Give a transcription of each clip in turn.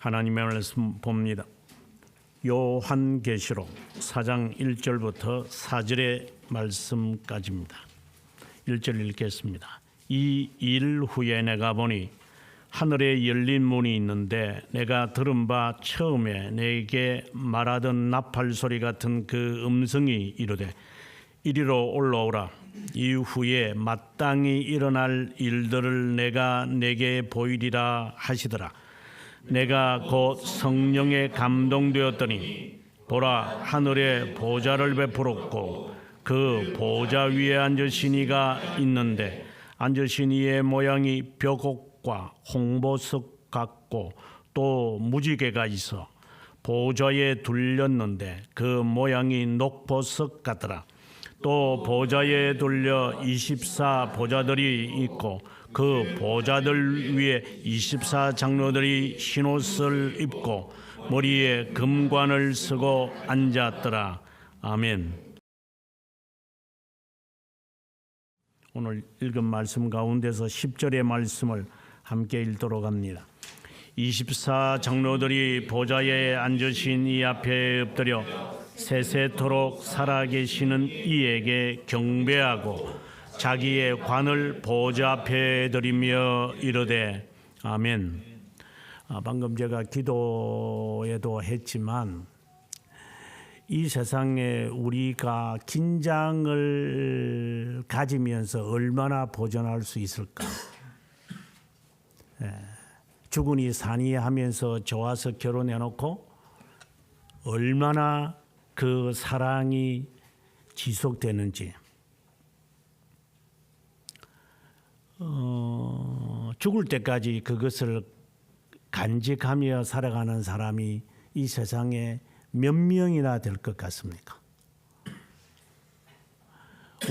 하나님의 말씀 봅니다. 요한계시록 4장 1절부터 4절의 말씀까지입니다. 1절 읽겠습니다. 이 일 후에 내가 보니 하늘에 열린 문이 있는데 내가 들은 바 처음에 내게 말하던 나팔 소리 같은 그 음성이 이르되 이리로 올라오라. 이후에 마땅히 일어날 일들을 내가 내게 보이리라 하시더라. 내가 곧 성령에 감동되었더니 보라, 하늘에 보좌를 베풀었고 그 보좌 위에 앉으신 이가 있는데 앉으신 이의 모양이 벽옥과 홍보석 같고 또 무지개가 있어 보좌에 둘렸는데 그 모양이 녹보석 같더라. 또 보좌에 둘려 24 보좌들이 있고 그 보좌들 위에 24 장로들이 흰옷을 입고 머리에 금관을 쓰고 앉았더라. 아멘. 오늘 읽은 말씀 가운데서 10절의 말씀을 함께 읽도록 합니다. 24 장로들이 보좌에 앉으신 이 앞에 엎드려 세세토록 살아계시는 이에게 경배하고 자기의 관을 보좌 앞에 드리며 이르되 아멘. 방금 제가 기도에도 했지만 이 세상에 우리가 긴장을 가지면서 얼마나 보존할 수 있을까? 죽으니 사니 하면서 좋아서 결혼해놓고 얼마나 그 사랑이 지속되는지, 죽을 때까지 그것을 간직하며 살아가는 사람이 이 세상에 몇 명이나 될 것 같습니까?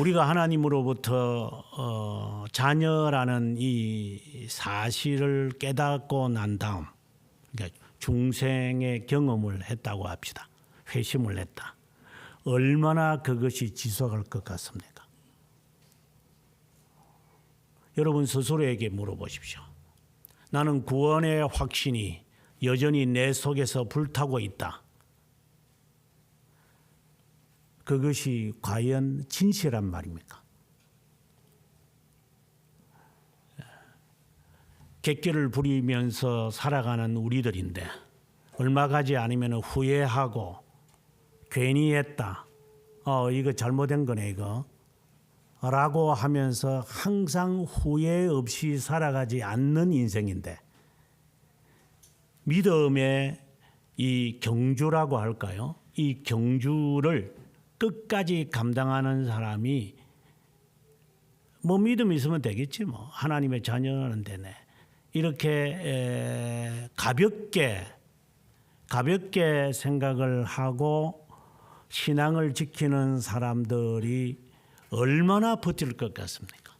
우리가 하나님으로부터 자녀라는 이 사실을 깨닫고 난 다음, 그러니까 중생의 경험을 했다고 합시다. 회심을 했다. 얼마나 그것이 지속할 것 같습니까? 여러분 스스로에게 물어보십시오. 나는 구원의 확신이 여전히 내 속에서 불타고 있다. 그것이 과연 진실한 말입니까? 객기를 부리면서 살아가는 우리들인데 얼마 가지 않으면 후회하고 괜히 했다. 이거 잘못된 거네 이거. 라고 하면서 항상 후회 없이 살아가지 않는 인생인데 믿음의 이 경주라고 할까요? 이 경주를 끝까지 감당하는 사람이 뭐 믿음이 있으면 되겠지 뭐. 하나님의 자녀는 되네. 이렇게 가볍게 생각을 하고 신앙을 지키는 사람들이 얼마나 버틸 것 같습니까?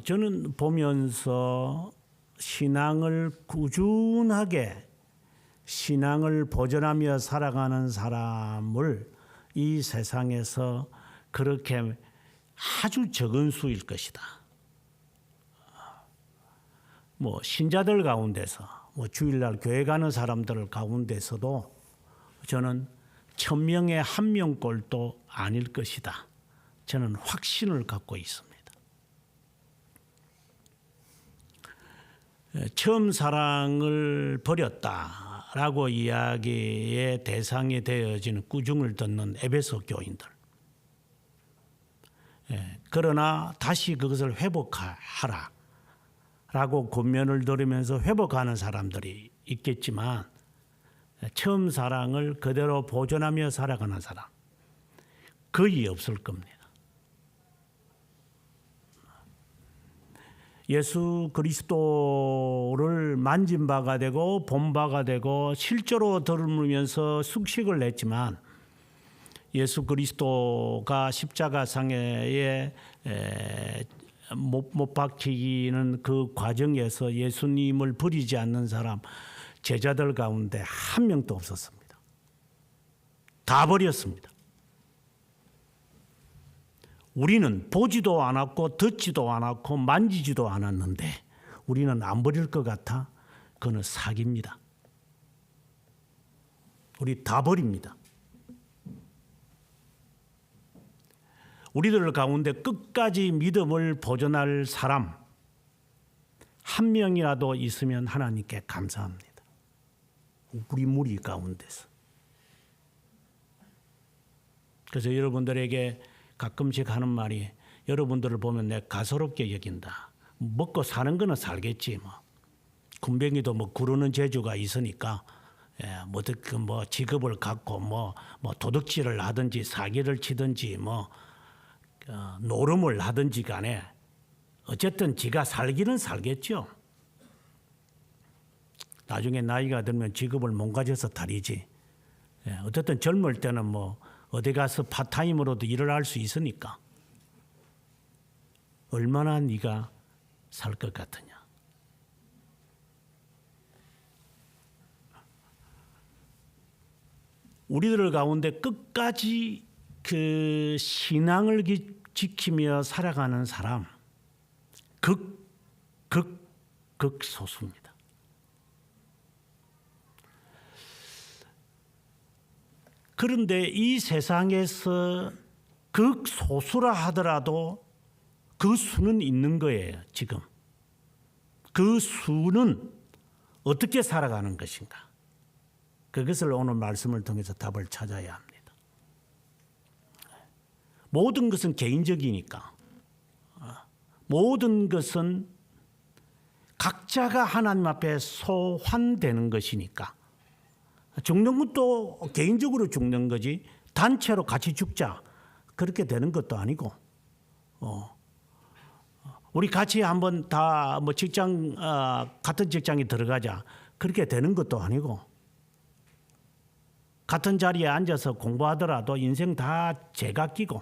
저는 보면서 신앙을 꾸준하게 신앙을 보존하며 살아가는 사람을 이 세상에서 그렇게 아주 적은 수일 것이다. 뭐 신자들 가운데서 뭐 주일날 교회 가는 사람들 가운데서도 저는 1000명에 1명꼴도 아닐 것이다. 저는 확신을 갖고 있습니다. 처음 사랑을 버렸다라고 이야기의 대상이 되어지는 꾸중을 듣는 에베소 교인들. 그러나 다시 그것을 회복하라 라고 권면을 들으면서 회복하는 사람들이 있겠지만 처음 사랑을 그대로 보존하며 살아가는 사람 거의 없을 겁니다. 예수 그리스도를 만진 바가 되고 본 바가 되고 실제로 들으면서 숙식을 했지만 예수 그리스도가 십자가상에 못 박히는 그 과정에서 예수님을 버리지 않는 사람 제자들 가운데 한 명도 없었습니다. 다 버렸습니다. 우리는 보지도 않았고 듣지도 않았고 만지지도 않았는데 우리는 안 버릴 것 같아? 그거는 사기입니다. 우리 다 버립니다. 우리들 가운데 끝까지 믿음을 보존할 사람 한 명이라도 있으면 하나님께 감사합니다. 우리 무리 가운데서. 그래서 여러분들에게 가끔씩 하는 말이, 여러분들을 보면 내가 가소롭게 여긴다. 먹고 사는 거는 살겠지 뭐. 군뱅이도 뭐 구르는 재주가 있으니까 뭐 직업을 갖고 뭐 도둑질을 하든지 사기를 치든지 뭐 노름을 하든지 간에 어쨌든 지가 살기는 살겠죠. 나중에 나이가 들면 직업을 못 가져서 다리지. 어쨌든 젊을 때는 뭐 어디 가서 파타임으로도 일을 할 수 있으니까. 얼마나 네가 살 것 같으냐. 우리들 가운데 끝까지 그 신앙을 지키며 살아가는 사람 극소수입니다. 그런데 이 세상에서 극소수라 하더라도 그 수는 있는 거예요. 지금 그 수는 어떻게 살아가는 것인가, 그것을 오늘 말씀을 통해서 답을 찾아야 합니다. 모든 것은 개인적이니까, 모든 것은 각자가 하나님 앞에 소환되는 것이니까, 죽는 것도 개인적으로 죽는 거지 단체로 같이 죽자 그렇게 되는 것도 아니고, 우리 같이 한번 다 뭐 직장 같은 직장에 들어가자 그렇게 되는 것도 아니고, 같은 자리에 앉아서 공부하더라도 인생 다 제각기고,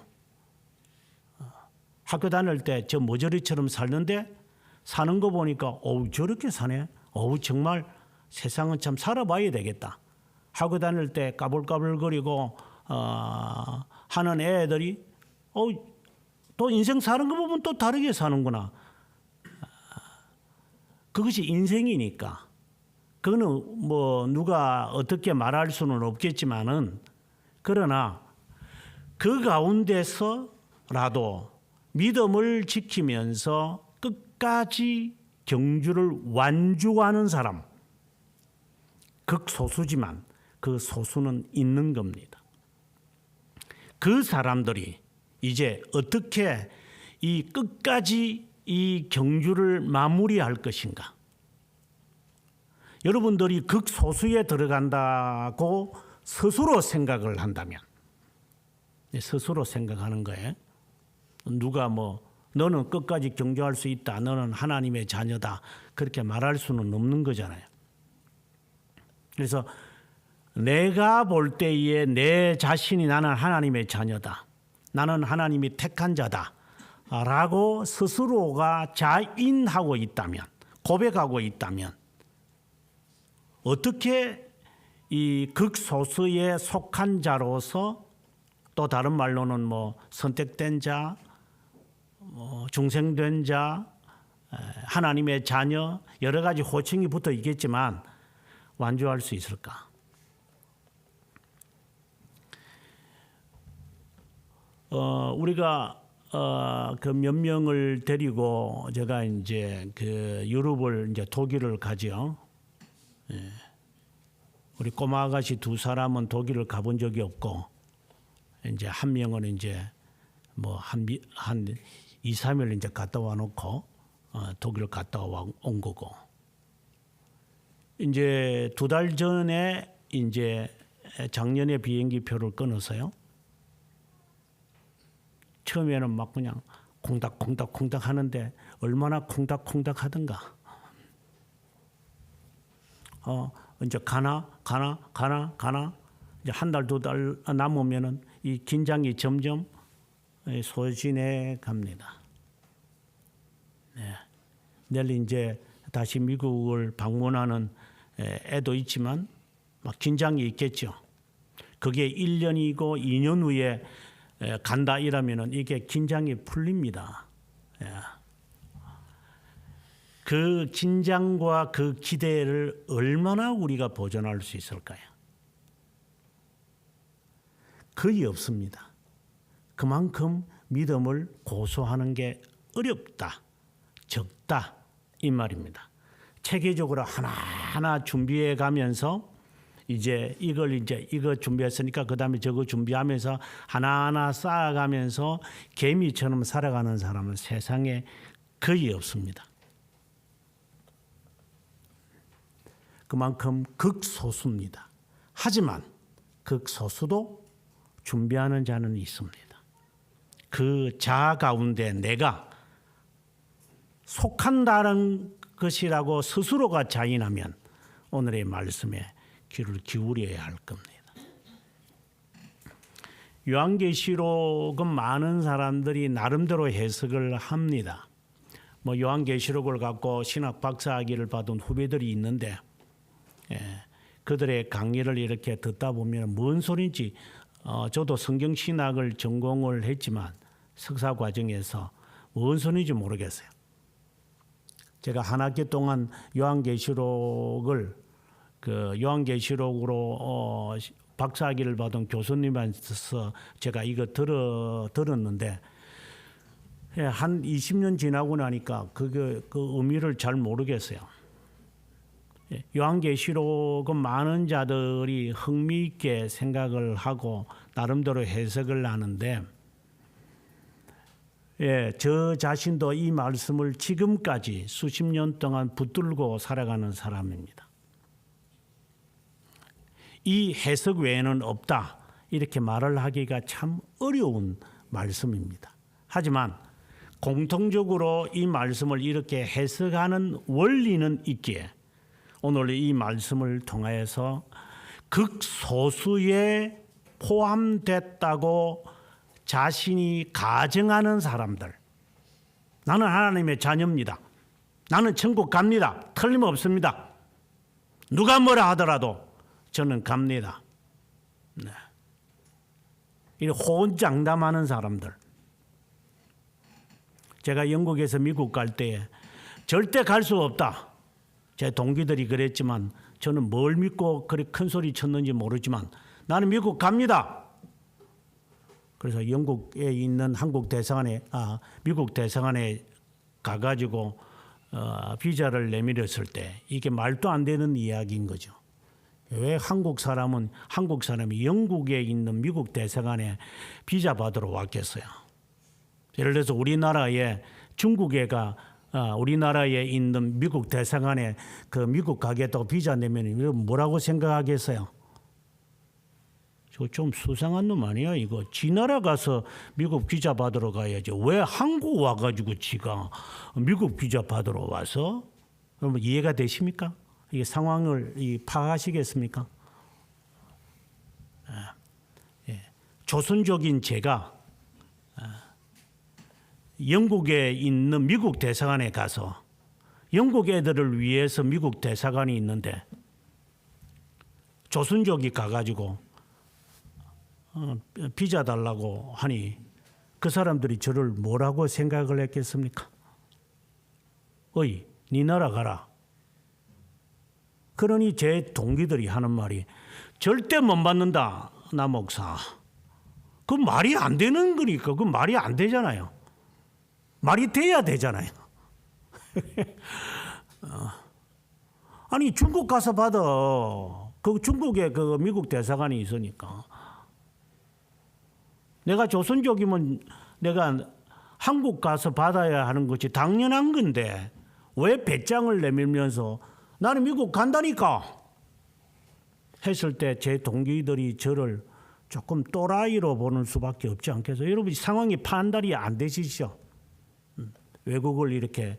학교 다닐 때 저 머저리처럼 살는데 사는 거 보니까 어우 저렇게 사네, 어우 정말 세상은 참 살아봐야 되겠다. 학교 다닐 때 까불까불거리고 하는 애들이 또 인생 사는 거 보면 또 다르게 사는구나. 그것이 인생이니까. 그거는 뭐 누가 어떻게 말할 수는 없겠지만은, 그러나 그 가운데서라도 믿음을 지키면서 끝까지 경주를 완주하는 사람, 극소수지만 그 소수는 있는 겁니다. 그 사람들이 이제 어떻게 이 끝까지 이 경주를 마무리할 것인가? 여러분들이 극소수에 들어간다고 스스로 생각을 한다면, 스스로 생각하는 거예요. 누가 뭐 너는 끝까지 경주할 수 있다, 너는 하나님의 자녀다 그렇게 말할 수는 없는 거잖아요. 그래서 내가 볼 때에 내 자신이 나는 하나님의 자녀다, 나는 하나님이 택한 자다 라고 스스로가 자인하고 있다면, 고백하고 있다면, 어떻게 이 극소수에 속한 자로서, 또 다른 말로는 뭐 선택된 자, 중생된 자, 하나님의 자녀, 여러 가지 호칭이 붙어 있겠지만 완주할 수 있을까? 우리가 그 몇 명을 데리고 제가 이제 그 유럽을 이제 독일을 가죠. 우리 꼬마 아가씨 두 사람은 독일을 가본 적이 없고, 이제 한 명은 이제 뭐 한 2, 3일 이제 갔다 와 놓고 독일 갔다 온 거고, 이제 2달 전에 이제 작년에 비행기 표를 끊어서요. 처음에는 막 그냥 콩닥콩닥 하는데 얼마나 콩닥콩닥 하던가. 이제 가나 이제 한 달, 2달 남으면은 이 긴장이 점점 소진해 갑니다. 네. 내일 이제 다시 미국을 방문하는 애도 있지만 막 긴장이 있겠죠. 그게 1년이고 2년 후에 간다 이러면은 이게 긴장이 풀립니다. 그 긴장과 그 기대를 얼마나 우리가 보존할 수 있을까요? 거의 없습니다. 그만큼 믿음을 고수하는 게 어렵다, 적다 이 말입니다. 체계적으로 하나하나 준비해 가면서 이거 준비했으니까 그다음에 저거 준비하면서 하나하나 쌓아가면서 개미처럼 살아가는 사람은 세상에 거의 없습니다. 그만큼 극소수입니다. 하지만 극소수도 준비하는 자는 있습니다. 그 자 가운데 내가 속한다는 것이라고 스스로가 자인하면 오늘의 말씀에 귀를 기울여야 할 겁니다. 요한계시록은 많은 사람들이 나름대로 해석을 합니다. 요한계시록을 갖고 신학 박사학위를 받은 후배들이 있는데 그들의 강의를 이렇게 듣다 보면 뭔 소린지 저도 성경신학을 전공을 했지만 석사 과정에서 뭔 소린지 모르겠어요. 제가 한 학기 동안 요한계시록으로 박사학위를 받은 교수님한테서 제가 이거 들었는데 한 20년 지나고 나니까 그 의미를 잘 모르겠어요. 요한계시록은 많은 자들이 흥미있게 생각을 하고 나름대로 해석을 하는데 저 자신도 이 말씀을 지금까지 수십 년 동안 붙들고 살아가는 사람입니다. 이 해석 외에는 없다 이렇게 말을 하기가 참 어려운 말씀입니다. 하지만 공통적으로 이 말씀을 이렇게 해석하는 원리는 있기에 오늘 이 말씀을 통하여서 극소수에 포함됐다고 자신이 가정하는 사람들, 나는 하나님의 자녀입니다. 나는 천국 갑니다. 틀림없습니다. 누가 뭐라 하더라도 저는 갑니다. 네. 이 호언장담하는 사람들. 제가 영국에서 미국 갈 때에 절대 갈 수 없다. 제 동기들이 그랬지만 저는 뭘 믿고 그렇게 큰 소리 쳤는지 모르지만 나는 미국 갑니다. 그래서 영국에 있는 미국 대사관에 가가지고 비자를 내밀었을 때 이게 말도 안 되는 이야기인 거죠. 왜 한국 사람이 영국에 있는 미국 대사관에 비자 받으러 왔겠어요? 예를 들어서 우리나라에 우리나라에 있는 미국 대사관에 그 미국 가겠다고 비자 내면 뭐라고 생각하겠어요? 저 좀 수상한 놈 아니야 이거? 지 나라 가서 미국 비자 받으러 가야지. 왜 한국 와가지고 지가 미국 비자 받으러 와서? 여러분 이해가 되십니까? 이 상황을 파악하시겠습니까? 조선족인 제가 영국에 있는 미국 대사관에 가서 영국 애들을 위해서 미국 대사관이 있는데 조선족이 가가지고 비자 달라고 하니 그 사람들이 저를 뭐라고 생각을 했겠습니까? 어이, 네 나라 가라. 그러니 제 동기들이 하는 말이 절대 못 받는다, 나 목사. 그 말이 안 되는 거니까. 그 말이 안 되잖아요. 말이 돼야 되잖아요. 아니 중국 가서 받아. 그 중국에 그 미국 대사관이 있으니까. 내가 조선족이면 내가 한국 가서 받아야 하는 것이 당연한 건데 왜 배짱을 내밀면서 나는 미국 간다니까 했을 때 제 동기들이 저를 조금 또라이로 보는 수밖에 없지 않겠어요? 여러분 상황이 판단이 안 되시죠? 외국을 이렇게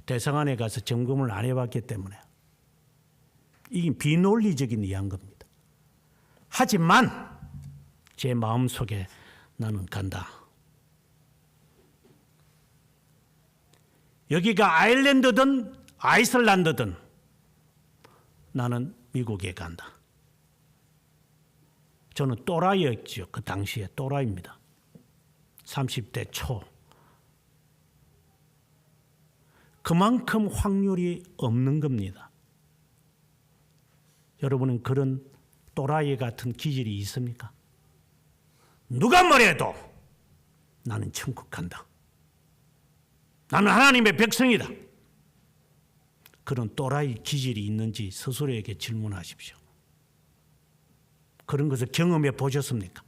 대사관에 가서 점검을 안 해봤기 때문에 이게 비논리적인 이야기인 겁니다. 하지만 제 마음속에 나는 간다. 여기가 아일랜드든 아이슬란드든 나는 미국에 간다. 저는 또라이였죠. 그 당시에 또라이입니다. 30대 초. 그만큼 확률이 없는 겁니다. 여러분은 그런 또라이 같은 기질이 있습니까? 누가 뭐래도 나는 천국 간다. 나는 하나님의 백성이다. 그런 또라이 기질이 있는지 스스로에게 질문하십시오. 그런 것을 경험해 보셨습니까?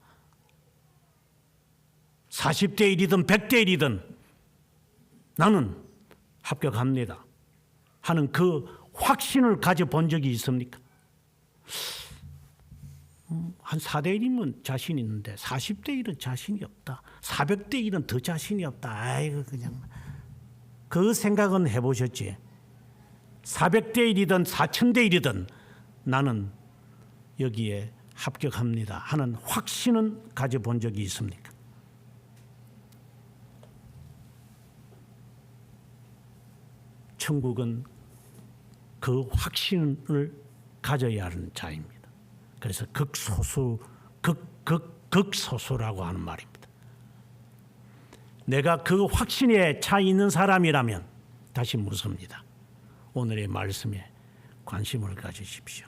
40대 1이든 100대 1이든 나는 합격합니다 하는 그 확신을 가져본 적이 있습니까? 한 4대 1이면 자신 있는데 40대 1은 자신이 없다. 400대 1은 더 자신이 없다. 아이고 그냥 그 생각은 해보셨지? 400대 1이든 4000대 1이든 나는 여기에 합격합니다 하는 확신은 가져본 적이 있습니까? 천국은 그 확신을 가져야 하는 자입니다. 그래서 극소수, 극소수라고 하는 말입니다. 내가 그 확신에 차 있는 사람이라면 다시 묻습니다. 오늘의 말씀에 관심을 가지십시오.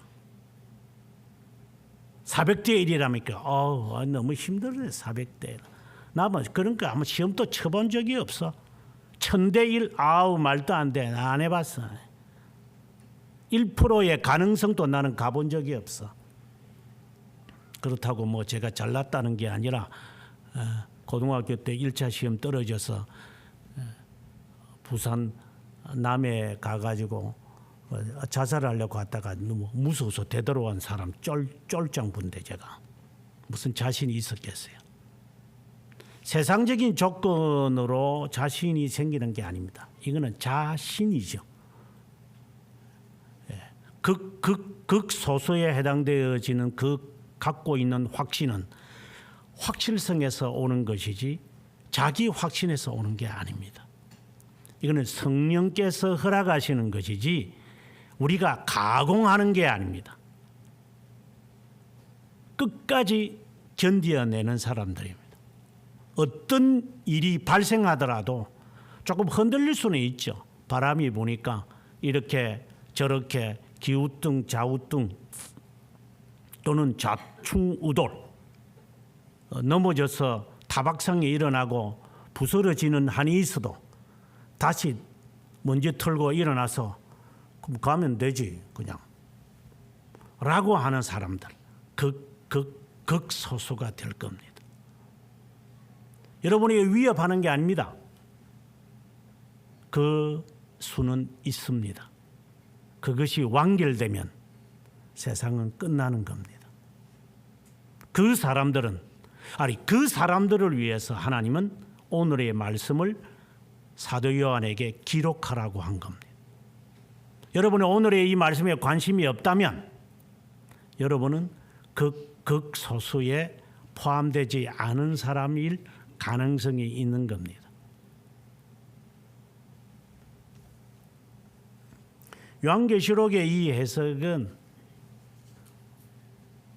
400대 1이라니까 너무 힘들네 400대 1. 나 뭐 그러니까 아무 시험도 쳐본 적이 없어. 1000대 1 말도 안 돼. 나 안 해봤어. 1%의 가능성도 나는 가본 적이 없어. 그렇다고 뭐 제가 잘났다는 게 아니라 고등학교 때 1차 시험 떨어져서 부산 남해 가가지고 자살하려고 하다가 너무 무서워서 되돌아온 사람 쫄짱분데 제가 무슨 자신이 있었겠어요. 세상적인 조건으로 자신이 생기는 게 아닙니다. 이거는 자신이죠. 극소수에 해당되어지는 그 갖고 있는 확신은 확실성에서 오는 것이지 자기 확신에서 오는 게 아닙니다. 이거는 성령께서 허락하시는 것이지 우리가 가공하는 게 아닙니다. 끝까지 견뎌내는 사람들입니다. 어떤 일이 발생하더라도 조금 흔들릴 수는 있죠. 바람이 부니까 이렇게 저렇게 기우뚱 좌우뚱 또는 좌충우돌 넘어져서 타박상이 일어나고 부스러지는 한이 있어도 다시 먼지 털고 일어나서 그럼 가면 되지 그냥 라고 하는 사람들 극소수가 될 겁니다. 여러분에게 위협하는 게 아닙니다. 그 수는 있습니다. 그것이 완결되면 세상은 끝나는 겁니다. 그 사람들을 위해서 하나님은 오늘의 말씀을 사도 요한에게 기록하라고 한 겁니다. 여러분이 오늘의 이 말씀에 관심이 없다면 여러분은 극소수에 포함되지 않은 사람일 가능성이 있는 겁니다. 요한계시록의 이 해석은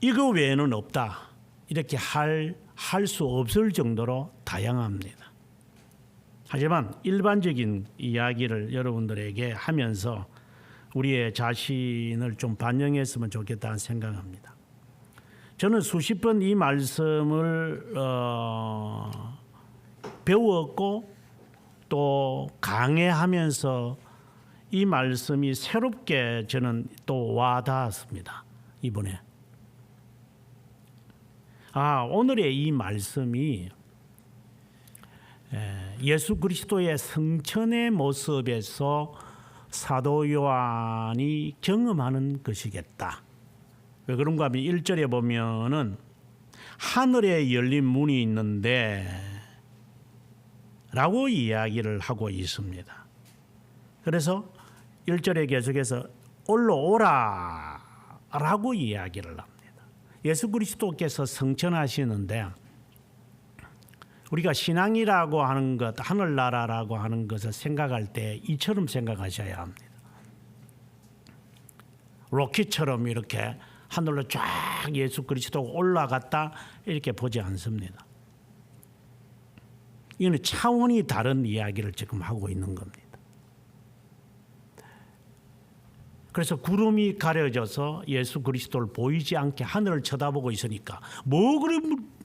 이거 외에는 없다 이렇게 할 수 없을 정도로 다양합니다. 하지만 일반적인 이야기를 여러분들에게 하면서 우리의 자신을 좀 반영했으면 좋겠다는 생각합니다. 저는 수십 번 이 말씀을 배웠고 또 강해하면서 이 말씀이 새롭게 저는 또 와닿았습니다. 이번에 오늘의 이 말씀이 예수 그리스도의 성천의 모습에서 사도 요한이 경험하는 것이겠다. 왜 그런가 하면 1절에 보면은 하늘에 열린 문이 있는데 라고 이야기를 하고 있습니다. 그래서 1절에 계속해서 올라오라 라고 이야기를 합니다. 예수 그리스도께서 성천하시는데 우리가 신앙이라고 하는 것, 하늘나라라고 하는 것을 생각할 때 이처럼 생각하셔야 합니다. 로켓처럼 이렇게 하늘로 쫙 예수 그리스도가 올라갔다 이렇게 보지 않습니다. 이거는 차원이 다른 이야기를 지금 하고 있는 겁니다. 그래서 구름이 가려져서 예수 그리스도를 보이지 않게 하늘을 쳐다보고 있으니까 뭐 그래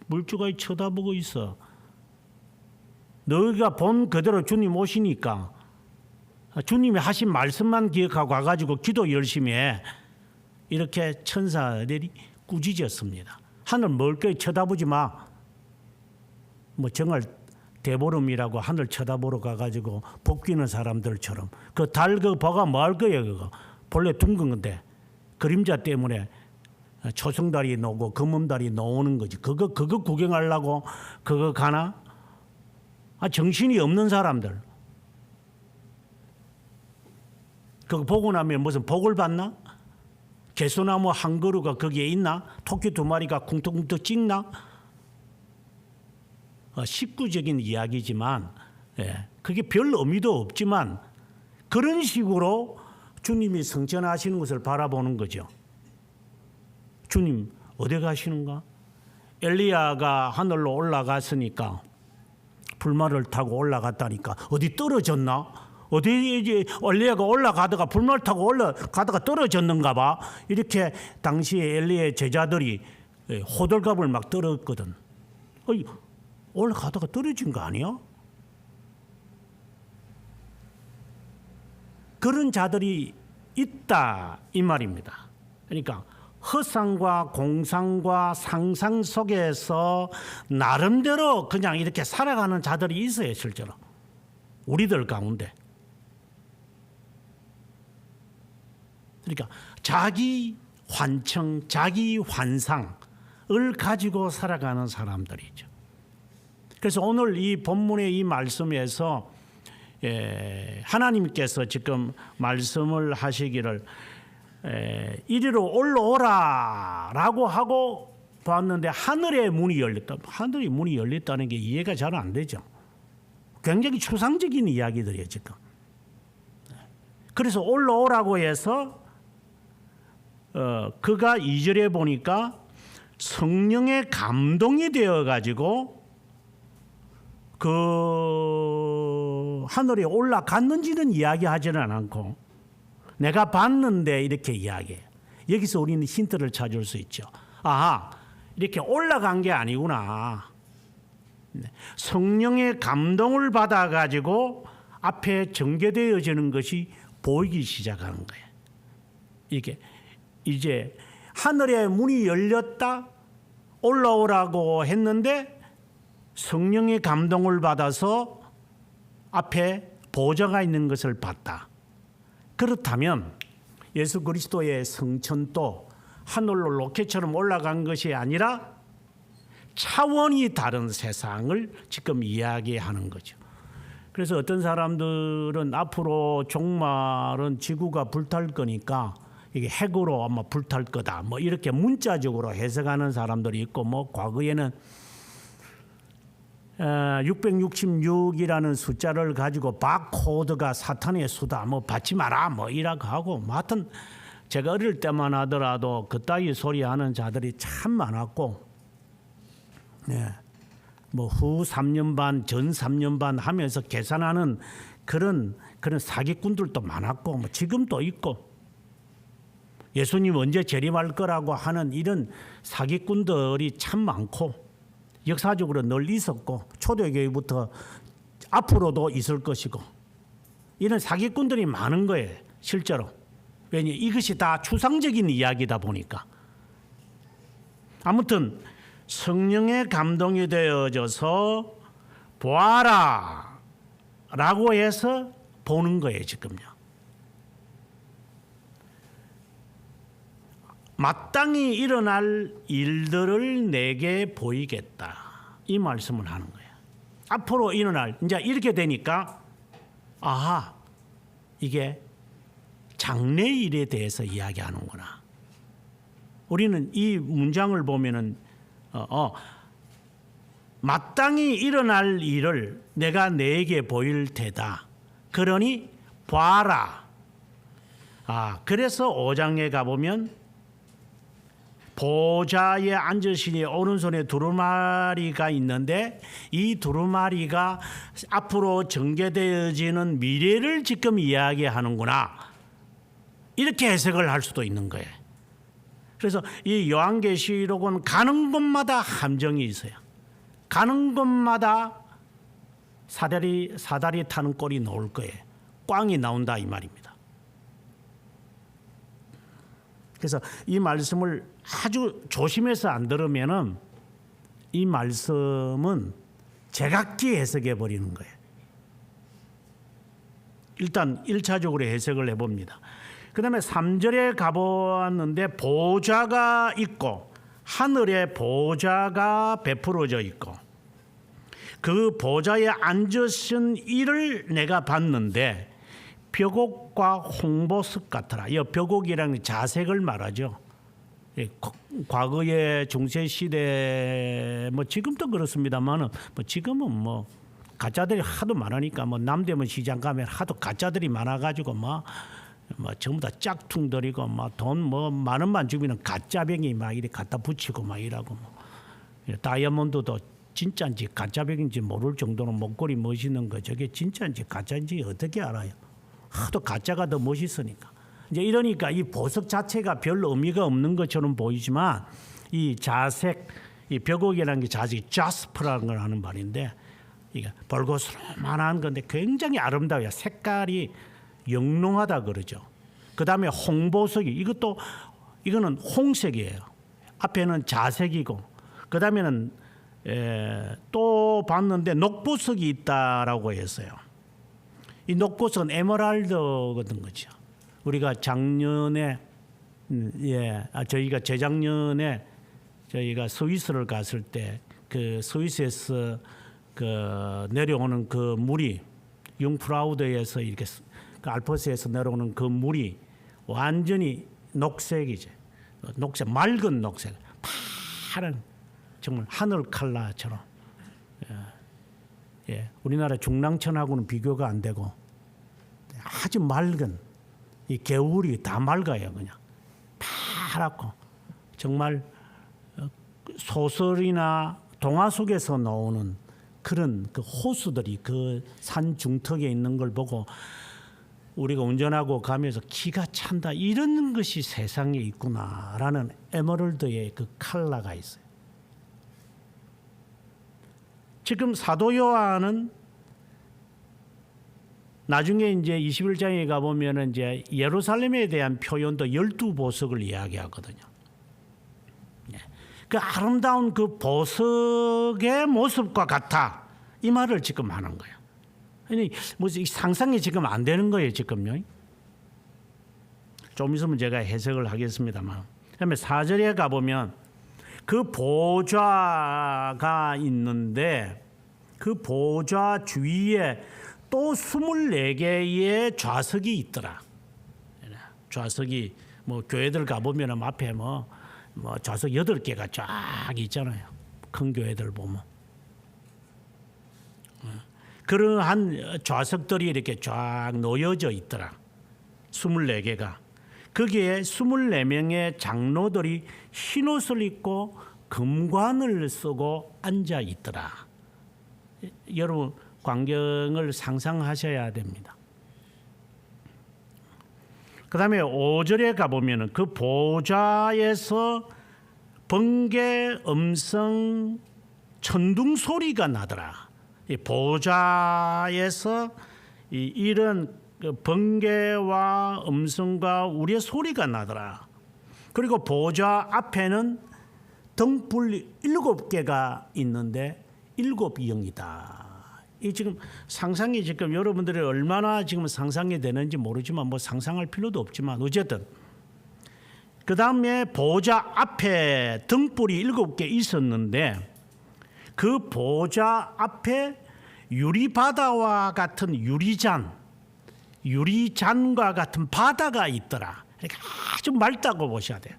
멀쩡하게 쳐다보고 있어. 너희가 본 그대로 주님 오시니까 주님이 하신 말씀만 기억하고 와가지고 기도 열심히 해. 이렇게 천사들이 꾸짖었습니다. 하늘 멀게 쳐다보지 마. 뭐 정말 대보름이라고 하늘 쳐다보러 가가지고 복귀는 사람들처럼 그 달 그 버가 뭐 할 거예요 그거. 본래 둥근 건데 그림자 때문에 초승달이 나오고 금음달이 나오는 거지. 그거 구경하려고 그거 가나? 정신이 없는 사람들. 그거 보고 나면 무슨 복을 받나? 개소나무 한 그루가 거기에 있나? 토끼 2마리가 쿵떡쿵떡 찍나? 식구적인 이야기지만 그게 별 의미도 없지만 그런 식으로 주님이 성천하시는 것을 바라보는 거죠. 주님 어디 가시는가? 엘리야가 하늘로 올라갔으니까 불말을 타고 올라갔다니까 어디 떨어졌나? 어디 이제 엘리야가 올라가다가 불말 타고 올라가다가 떨어졌는가 봐. 이렇게 당시에 엘리야의 제자들이 호들갑을 막 떨었거든. 올라가다가 떨어진 거 아니야? 그런 자들이 있다 이 말입니다. 그러니까 허상과 공상과 상상 속에서 나름대로 그냥 이렇게 살아가는 자들이 있어요. 실제로 우리들 가운데. 그러니까 자기 환청, 자기 환상을 가지고 살아가는 사람들이죠. 그래서 오늘 이 본문의 이 말씀에서 하나님께서 지금 말씀을 하시기를 이리로 올라오라라고 하고 봤는데 하늘의 문이 열렸다. 하늘의 문이 열렸다는 게 이해가 잘 안 되죠. 굉장히 추상적인 이야기들이에요 지금. 그래서 올라오라고 해서 그가 2절에 보니까 성령의 감동이 되어 가지고 그 하늘에 올라갔는지는 이야기하지는 않고 내가 봤는데 이렇게 이야기해요. 여기서 우리는 힌트를 찾을 수 있죠. 이렇게 올라간 게 아니구나. 성령의 감동을 받아가지고 앞에 전개되어지는 것이 보이기 시작하는 거예요. 이게 이제 하늘의 문이 열렸다 올라오라고 했는데 성령의 감동을 받아서 앞에 보좌가 있는 것을 봤다. 그렇다면 예수 그리스도의 성천도 하늘로 로켓처럼 올라간 것이 아니라 차원이 다른 세상을 지금 이야기하는 거죠. 그래서 어떤 사람들은 앞으로 종말은 지구가 불탈 거니까 이게 핵으로 아마 불탈 거다. 뭐 이렇게 문자적으로 해석하는 사람들이 있고 뭐 과거에는 666이라는 숫자를 가지고 바코드가 사탄의 수다 뭐 받지 마라 뭐 이라고 하고 뭐 하여튼 제가 어릴 때만 하더라도 그따위 소리 하는 자들이 참 많았고 뭐 후 3년 반 전 3년 반 하면서 계산하는 그런 사기꾼들도 많았고 뭐 지금도 있고 예수님 언제 재림할 거라고 하는 이런 사기꾼들이 참 많고 역사적으로 늘 있었고 초대교회부터 앞으로도 있을 것이고 이런 사기꾼들이 많은 거예요. 실제로. 왜냐 이것이 다 추상적인 이야기다 보니까. 아무튼 성령의 감동이 되어져서 보아라 라고 해서 보는 거예요. 지금요. 마땅히 일어날 일들을 내게 보이겠다. 이 말씀을 하는 거예요. 앞으로 일어날 이제 이렇게 되니까 이게 장래일에 대해서 이야기하는구나. 우리는 이 문장을 보면은 마땅히 일어날 일을 내가 내게 보일 테다. 그러니 봐라. 그래서 5장에 가보면 보좌에 앉으시니 오른손에 두루마리가 있는데 이 두루마리가 앞으로 전개되어지는 미래를 지금 이야기하는구나. 이렇게 해석을 할 수도 있는 거예요. 그래서 이 요한계시록은 가는 곳마다 함정이 있어요. 가는 곳마다 사다리 타는 꼴이 나올 거예요. 꽝이 나온다 이 말입니다. 그래서 이 말씀을 아주 조심해서 안 들으면은 이 말씀은 제각기 해석해 버리는 거예요. 일단 1차적으로 해석을 해봅니다. 그 다음에 3절에 가보았는데 보좌가 있고 하늘에 보좌가 베풀어져 있고 그 보좌에 앉으신 이를 내가 봤는데 벽옥과 홍보석 같더라. 이 벽옥이라는 자색을 말하죠. 과거의 중세 시대 뭐 지금도 그렇습니다만은 뭐 지금은 뭐 가짜들이 하도 많으니까 뭐 남대문 시장 가면 하도 가짜들이 많아가지고 뭐 전부 다 짝퉁들이고 뭐 돈 뭐 만 원만 주면 가짜병이 막 이렇게 갖다 붙이고 막 이라고 뭐 다이아몬드도 진짜인지 가짜병인지 모를 정도로 목걸이 멋있는 거 저게 진짜인지 가짜인지 어떻게 알아요? 하도 가짜가 더 멋있으니까. 이제 이러니까 이 보석 자체가 별 의미가 없는 것처럼 보이지만 이 자색, 이 벽옥이라는 게 자색이 자스퍼라는 걸 하는 말인데 이게 벌거스름한 건데 굉장히 아름다워요. 색깔이 영롱하다 그러죠. 그 다음에 홍보석이 이거는 홍색이에요. 앞에는 자색이고 그 다음에는 또 봤는데 녹보석이 있다라고 했어요. 이 녹보석은 에메랄드거든 거죠. 우리가 작년에 저희가 재작년에 저희가 스위스를 갔을 때 그 스위스에서 그 내려오는 그 물이 융프라우드에서 이렇게 그 알프스에서 내려오는 그 물이 완전히 녹색이죠. 녹색, 맑은 녹색, 파란 정말 하늘 칼라처럼. 우리나라 중랑천하고는 비교가 안 되고 아주 맑은 이 개울이 다 맑아요. 그냥 파랗고 정말 소설이나 동화 속에서 나오는 그런 그 호수들이 그 산 중턱에 있는 걸 보고 우리가 운전하고 가면서 기가 찬다 이런 것이 세상에 있구나라는 에메랄드의 그 컬러가 있어요. 지금 사도 요한은 나중에 이제 21장에 가보면 이제 예루살렘에 대한 표현도 12보석을 이야기하거든요. 그 아름다운 그 보석의 모습과 같아. 이 말을 지금 하는 거예요. 아니, 무슨 상상이 지금 안 되는 거예요, 지금요. 좀 있으면 제가 해석을 하겠습니다만. 그다음에 4절에 가보면 그 보좌가 있는데 그 보좌 주위에 또 24개의 좌석이 있더라. 좌석이 뭐 교회들 가보면 앞에 뭐 좌석 8개가 쫙 있잖아요. 큰 교회들 보면. 그러한 좌석들이 이렇게 쫙 놓여져 있더라. 24개가. 거기에 24명의 장로들이 흰옷을 입고 금관을 쓰고 앉아 있더라. 여러분 광경을 상상하셔야 됩니다. 그 다음에 5절에 가보면 그 보좌에서 번개, 음성, 천둥 소리가 나더라. 이 보좌에서 이런 번개와 음성과 우리의 소리가 나더라. 그리고 보좌 앞에는 등불 7개가 있는데 7영이다. 이 지금 상상이 지금 여러분들이 얼마나 지금 상상이 되는지 모르지만 뭐 상상할 필요도 없지만 어쨌든 그 다음에 보좌 앞에 등불이 7개 있었는데 그 보좌 앞에 유리바다와 같은 유리잔과 같은 바다가 있더라. 그러니까 아주 맑다고 보셔야 돼요.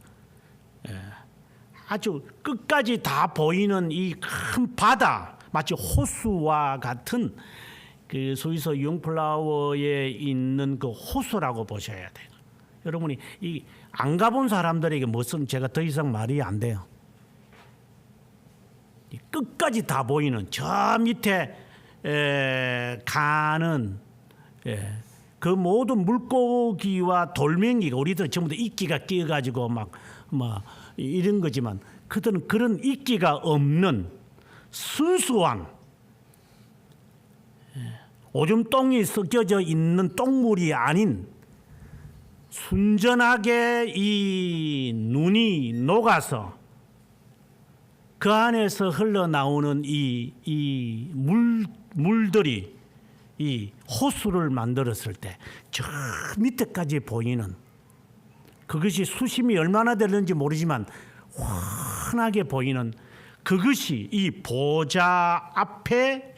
아주 끝까지 다 보이는 이 큰 바다, 마치 호수와 같은 그 스위스 융플라워에 있는 그 호수라고 보셔야 돼요. 여러분이 이 안 가본 사람들에게 무슨 제가 더 이상 말이 안 돼요. 끝까지 다 보이는 저 밑에 가는 그 모든 물고기와 돌멩이가 우리들 전부 다 이끼가 끼어가지고 막 이런 거지만 그들은 그런 이끼가 없는 순수한 오줌 똥이 섞여져 있는 똥물이 아닌 순전하게 이 눈이 녹아서 그 안에서 흘러나오는 이 물들이 이 호수를 만들었을 때 저 밑에까지 보이는 그것이 수심이 얼마나 되는지 모르지만 환하게 보이는 그것이 이 보좌 앞에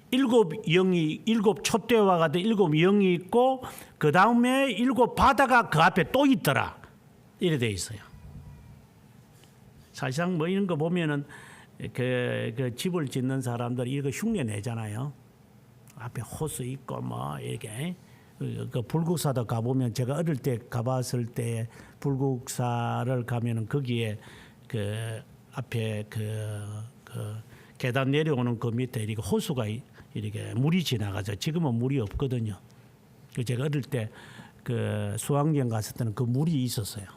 일곱 촛대와 같은 일곱 영이 있고 그 다음에 일곱 바다가 그 앞에 또 있더라 이래 돼 있어요. 사실상 뭐 이런 거 보면은 그 집을 짓는 사람들이 이거 흉내 내잖아요. 앞에 호수 있고 뭐 이렇게 그 불국사도 가보면 제가 어릴 때 가봤을 때 불국사를 가면은 거기에 그 앞에 그 계단 내려오는 그 밑에 이렇게 호수가 이렇게 물이 지나가죠. 지금은 물이 없거든요. 제가 어릴 때 그 수학여행 갔을 때는 그 물이 있었어요.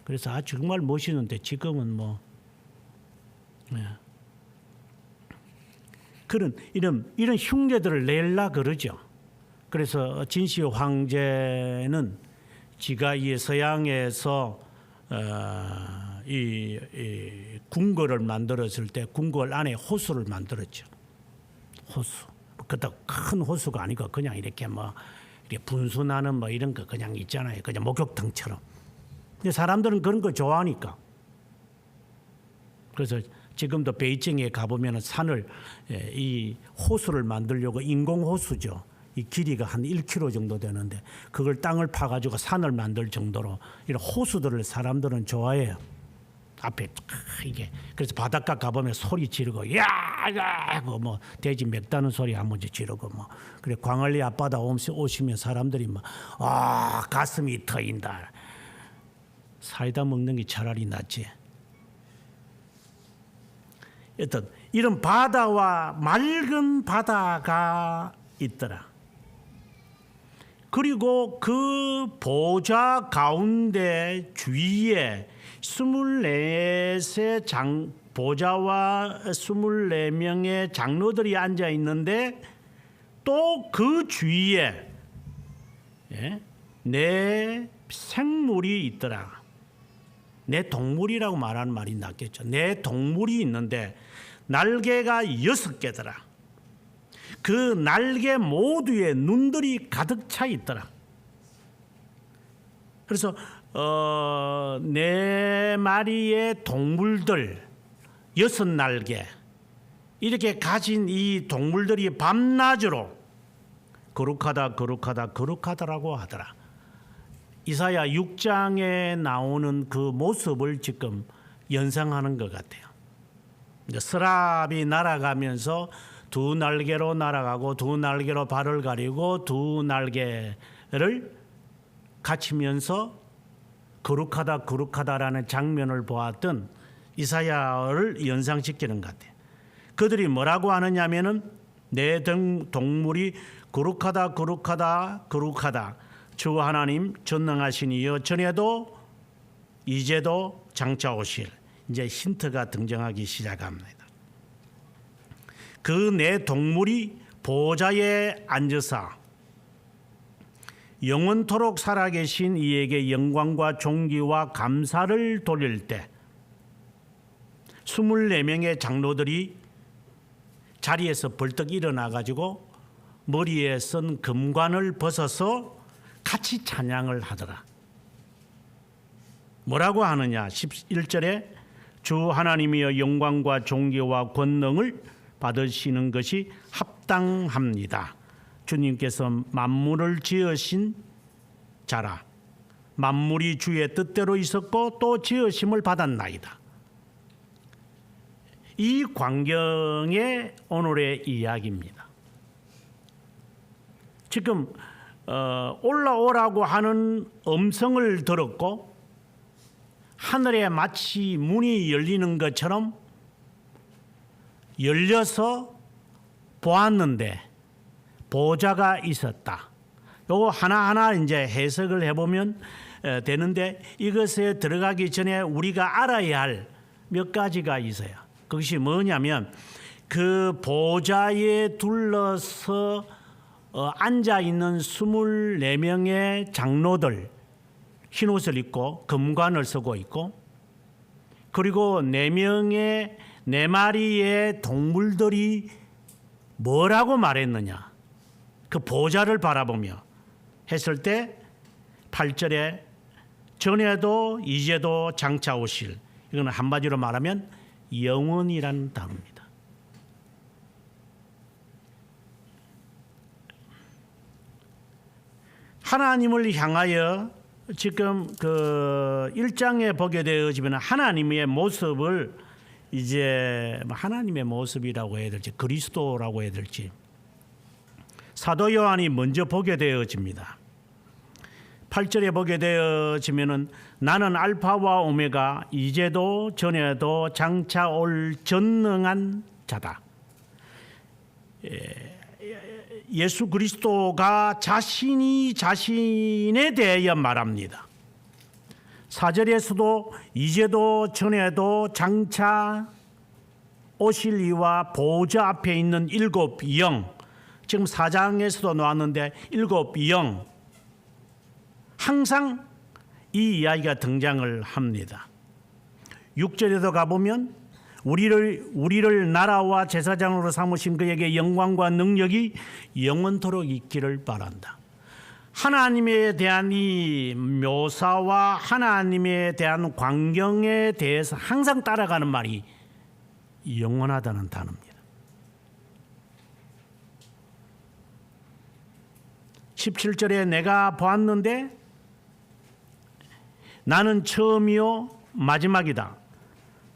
그래서 정말 멋있는데 지금은 뭐 그런 이런 흉내들을 낼라 그러죠. 그래서 진시 황제는 지가 이 서양에서 이 궁궐을 만들었을 때 궁궐 안에 호수를 만들었죠. 호수. 그렇다고 큰 호수가 아니고 그냥 이렇게 뭐 이렇게 분수나는 뭐 이런 거 그냥 있잖아요. 그냥 목욕탕처럼. 근데 사람들은 그런 거 좋아하니까. 그래서 지금도 베이징에 가보면 산을 이 호수를 만들려고 인공 호수죠. 이 길이가 한 1km 정도 되는데 그걸 땅을 파가지고 산을 만들 정도로 이런 호수들을 사람들은 좋아해요. 앞에 이게 그래서 바닷가 가보면 소리 지르고 야야 뭐 돼지 맵다는 소리 한 번씩 지르고 뭐 그래 광안리 앞바다 오시면 사람들이 막 가슴이 터인다. 사이다 먹는 게 차라리 낫지. 어떤 이런 바다와 맑은 바다가 있더라. 그리고 그 보좌 가운데 주위에 24세 보좌와 24명의 장로들이 앉아 있는데 또 그 주위에 내 생물이 있더라. 내 동물이라고 말하는 말이 낫겠죠. 내 동물이 있는데 날개가 6개더라. 그 날개 모두에 눈들이 가득 차 있더라. 그래서 4마리의 동물들 6날개 이렇게 가진 이 동물들이 밤낮으로 거룩하다라고 하더라. 이사야 6장에 나오는 그 모습을 지금 연상하는 것 같아요. 서랍이 날아가면서 두 날개로 날아가고 두 날개로 발을 가리고 두 날개를 갖추면서 거룩하다라는 장면을 보았던 이사야를 연상시키는 것 같아요. 그들이 뭐라고 하느냐면은 내 동물이 거룩하다 주 하나님 전능하신 이여 전에도 이제도 장차 오실 이제 힌트가 등장하기 시작합니다. 그 내 동물이 보좌에 앉으사 영원토록 살아계신 이에게 영광과 존귀와 감사를 돌릴 때 24명의 장로들이 자리에서 벌떡 일어나 가지고 머리에 쓴 금관을 벗어서 같이 찬양을 하더라. 뭐라고 하느냐? 11절에 주 하나님이여 영광과 존귀와 권능을 받으시는 것이 합당합니다. 주님께서 만물을 지으신 자라. 만물이 주의 뜻대로 있었고 또 지으심을 받았나이다. 이 광경의 오늘의 이야기입니다. 지금 올라오라고 하는 음성을 들었고 하늘에 마치 문이 열리는 것처럼 열려서 보았는데 보좌가 있었다. 요거 하나하나 이제 해석을 해보면 되는데, 이것에 들어가기 전에 우리가 알아야 할 몇 가지가 있어요. 그것이 뭐냐면, 그 보좌에 둘러서 앉아 있는 24명의 장로들, 흰옷을 입고 금관을 쓰고 있고, 그리고 4마리의 동물들이 뭐라고 말했느냐, 그 보좌를 바라보며 했을 때 8절에 전에도 이제도 장차 오실, 이거는 한마디로 말하면 영원이라는 단어입니다. 하나님을 향하여 지금 그 1장에 보게 되어지면 하나님의 모습을 이제 하나님의 모습이라고 해야 될지 그리스도라고 해야 될지 사도 요한이 먼저 보게 되어집니다. 8절에 보게 되어지면은 나는 알파와 오메가 이제도 전에도 장차 올 전능한 자다. 예수 그리스도가 자신이 자신에 대하여 말합니다. 4절에서도 이제도 전에도 장차 오실 이와 보좌 앞에 있는 7 영, 지금 4장에서도 나왔는데 7 영, 항상 이 이야기가 등장을 합니다. 6절에도 가보면 우리를 나라와 제사장으로 삼으신 그에게 영광과 능력이 영원토록 있기를 바란다. 하나님에 대한 이 묘사와 하나님에 대한 광경에 대해서 항상 따라가는 말이 영원하다는 단어입니다. 17절에 내가 보았는데 나는 처음이요 마지막이다.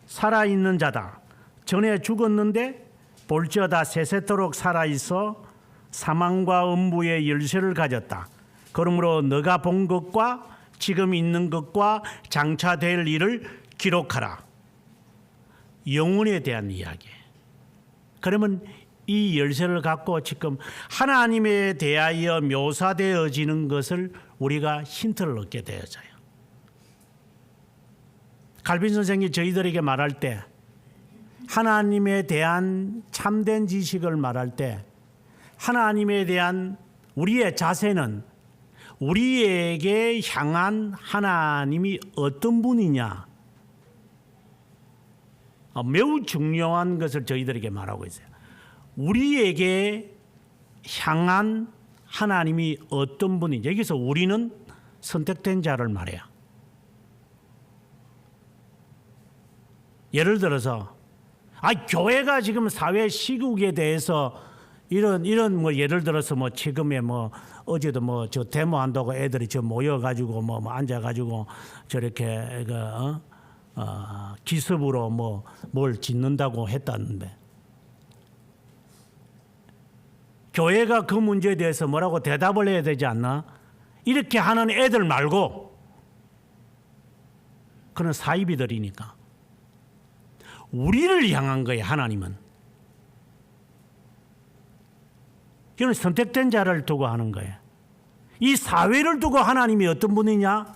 살아있는 자다. 전에 죽었는데 볼지어다 세세토록 살아있어 사망과 음부의 열쇠를 가졌다. 그러므로 너가 본 것과 지금 있는 것과 장차 될 일을 기록하라. 영혼에 대한 이야기. 그러면 이 열쇠를 갖고 지금 하나님에 대하여 묘사되어지는 것을 우리가 힌트를 얻게 되어져요. 칼빈 선생이 저희들에게 말할 때, 하나님에 대한 참된 지식을 말할 때, 하나님에 대한 우리의 자세는 우리에게 향한 하나님이 어떤 분이냐, 매우 중요한 것을 저희들에게 말하고 있어요. 우리에게 향한 하나님이 어떤 분인지. 여기서 우리는 선택된 자를 말해요. 예를 들어서 교회가 지금 사회 시국에 대해서 이런 뭐 예를 들어서 뭐 지금의 뭐 어제도 뭐 저 데모한다고 애들이 저 모여가지고 뭐 앉아가지고 저렇게 기습으로 뭐 뭘 짓는다고 했다는데, 교회가 그 문제에 대해서 뭐라고 대답을 해야 되지 않나? 이렇게 하는 애들 말고, 그런 사이비들이니까 우리를 향한 거예요. 하나님은 이건 선택된 자를 두고 하는 거예요. 이 사회를 두고 하나님이 어떤 분이냐?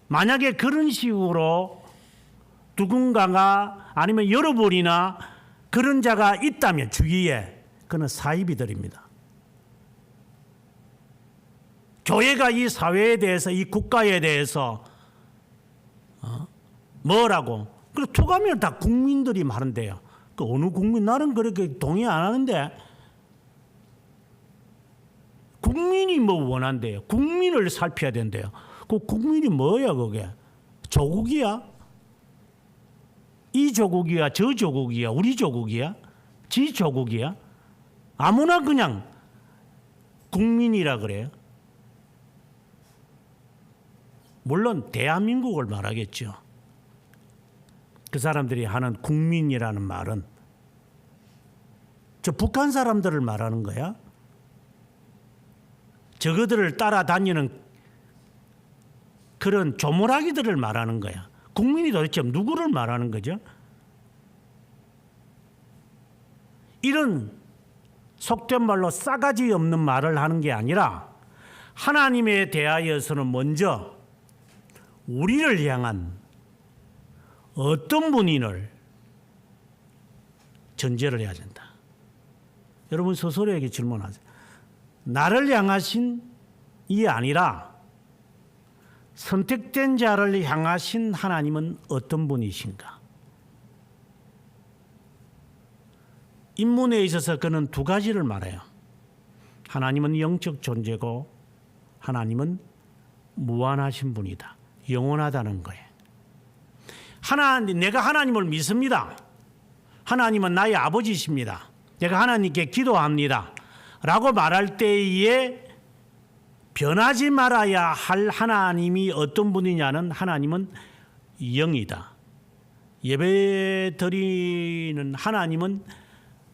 만약에 그런 식으로 누군가가 아니면 여러분이나 그런 자가 있다면 주위에, 그는 사이비들입니다. 교회가 이 사회에 대해서, 이 국가에 대해서 뭐라고? 그리고 투가면 다 국민들이 말한대요. 그 어느 국민, 나는 그렇게 동의 안 하는데 국민이 뭐 원한대요. 국민을 살펴야 된대요. 그 국민이 뭐야 그게? 조국이야? 이 조국이야? 저 조국이야? 우리 조국이야? 지 조국이야? 아무나 그냥 국민이라 그래요. 물론 대한민국을 말하겠죠. 그 사람들이 하는 국민이라는 말은 저 북한 사람들을 말하는 거야. 저거들을 따라다니는 그런 조물아기들을 말하는 거야. 국민이 도대체 누구를 말하는 거죠? 이런 속된 말로 싸가지 없는 말을 하는 게 아니라 하나님에 대하여서는 먼저 우리를 향한 어떤 분인을 전제를 해야 된다. 여러분 스스로에게 질문하세요. 나를 향하신 이 아니라 선택된 자를 향하신 하나님은 어떤 분이신가? 인문에 있어서 그는 두 가지를 말해요. 하나님은 영적 존재고 하나님은 무한하신 분이다. 영원하다는 거예요. 내가 하나님을 믿습니다. 하나님은 나의 아버지십니다. 내가 하나님께 기도합니다. 라고 말할 때에 변하지 말아야 할 하나님이 어떤 분이냐는 하나님은 영이다. 예배 드리는 하나님은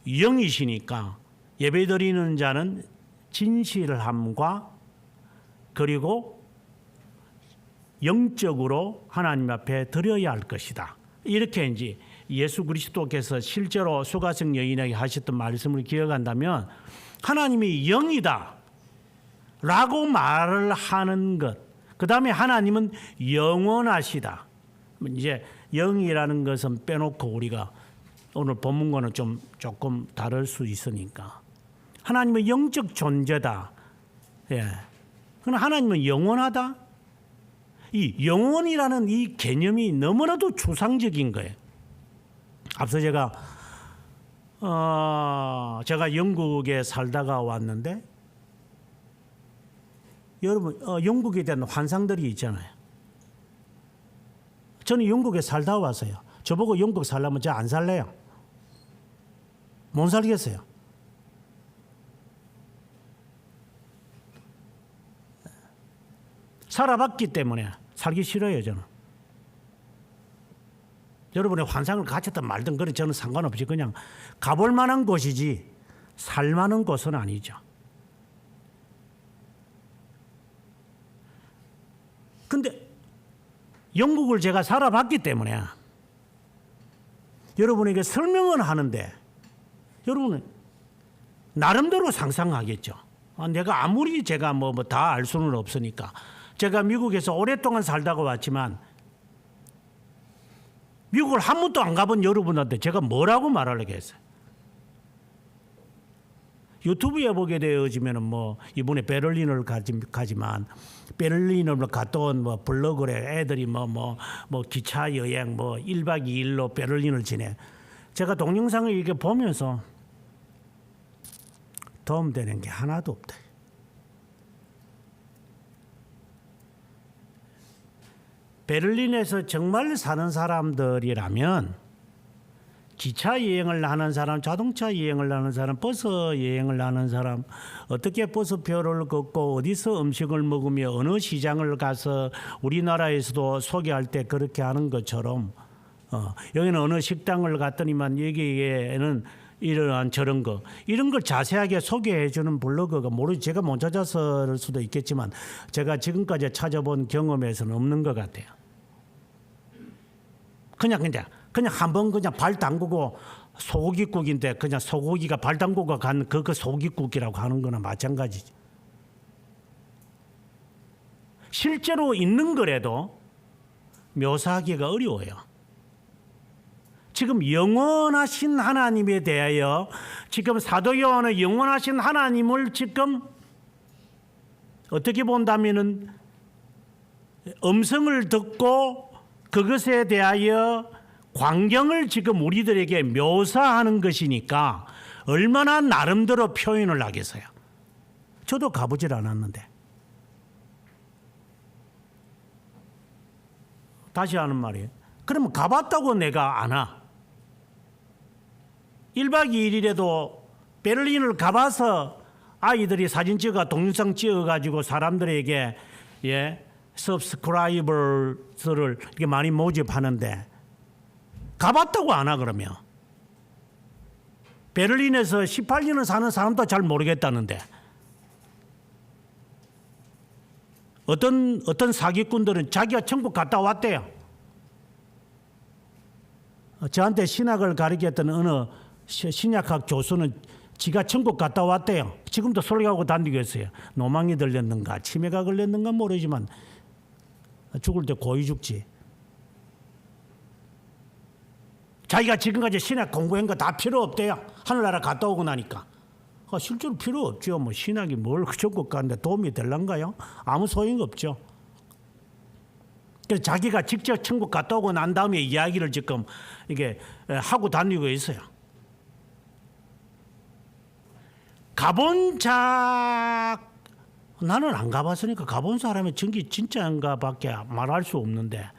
영이시니까 예배 드리는 자는 진실함과 그리고 영적으로 하나님 앞에 드려야 할 것이다. 이렇게 이제 예수 그리스도께서 실제로 수가성 여인에게 하셨던 말씀을 기억한다면 하나님이 영이다 라고 말을 하는 것, 그 다음에 하나님은 영원하시다. 이제 영이라는 것은 빼놓고 우리가 오늘 본문과는 조금 다를 수 있으니까 하나님은 영적 존재다. 예. 그러나 하나님은 영원하다. 이 영원이라는 이 개념이 너무나도 추상적인 거예요. 앞서 제가 영국에 살다가 왔는데 여러분 영국에 대한 환상들이 있잖아요. 저는 영국에 살다 왔어요. 저보고 영국 살려면 저 안 살래요. 못 살겠어요. 살아봤기 때문에 살기 싫어요, 저는. 여러분의 환상을 가졌든 말든 그런 저는 상관없이 그냥 가볼 만한 곳이지 살 만한 곳은 아니죠. 근데 영국을 제가 살아봤기 때문에 여러분에게 설명을 하는데 여러분은 나름대로 상상하겠죠. 내가 아무리 제가 다 알 수는 없으니까. 제가 미국에서 오랫동안 살다가 왔지만 미국을 한 번도 안 가본 여러분한테 제가 뭐라고 말하려고 했어요. 유튜브에 보게 되어지면 이번에 베를린을 가지만 베를린을 갔다 온 블로그에 애들이 기차 여행 1박 2일로 베를린을 지내. 제가 동영상을 이렇게 보면서 도움되는 게 하나도 없다. 베를린에서 정말 사는 사람들이라면 기차 여행을 하는 사람, 자동차 여행을 하는 사람, 버스 여행을 하는 사람, 어떻게 버스표를 걷고 어디서 음식을 먹으며 어느 시장을 가서 우리나라에서도 소개할 때 그렇게 하는 것처럼 여기는 어느 식당을 갔더니만 여기에는 이러한 저런 거 이런 걸 자세하게 소개해 주는 블로그가 제가 못 찾아서일 수도 있겠지만 제가 지금까지 찾아본 경험에서는 없는 것 같아요. 그냥 한번 그냥 발 담그고 소고기국인데 그냥 소고기가 발 담그고 간 그 소고기국이라고 하는 거나 마찬가지죠. 실제로 있는 거라도 묘사하기가 어려워요. 지금 영원하신 하나님에 대하여 지금 사도 요한은 영원하신 하나님을 지금 어떻게 본다면은 음성을 듣고 그것에 대하여 광경을 지금 우리들에게 묘사하는 것이니까 얼마나 나름대로 표현을 하겠어요. 저도 가보질 않았는데. 다시 하는 말이에요. 그러면 가봤다고 내가 아나? 1박 2일이라도 베를린을 가봐서 아이들이 사진 찍어 동영상 찍어가지고 사람들에게 서브스크라이버를 이렇게 많이 모집하는데 가봤다고 아나 그러면? 베를린에서 18년을 사는 사람도 잘 모르겠다는데 어떤 사기꾼들은 자기가 천국 갔다 왔대요. 저한테 신학을 가르쳤던 어느 신약학 교수는 지가 천국 갔다 왔대요. 지금도 설교하고 다니고 있어요. 노망이 들렸는가 치매가 걸렸는가 모르지만 죽을 때 고이 죽지. 자기가 지금까지 신학 공부한 거 다 필요 없대요. 하늘나라 갔다 오고 나니까. 실제로 필요 없죠. 뭐 신학이 뭘 천국 가는데 도움이 될란가요? 아무 소용이 없죠. 그래서 자기가 직접 천국 갔다 오고 난 다음에 이야기를 지금 이게 하고 다니고 있어요. 가본 자 나는 안 가봤으니까 가본 사람의 전기 진짜인가밖에 말할 수 없는데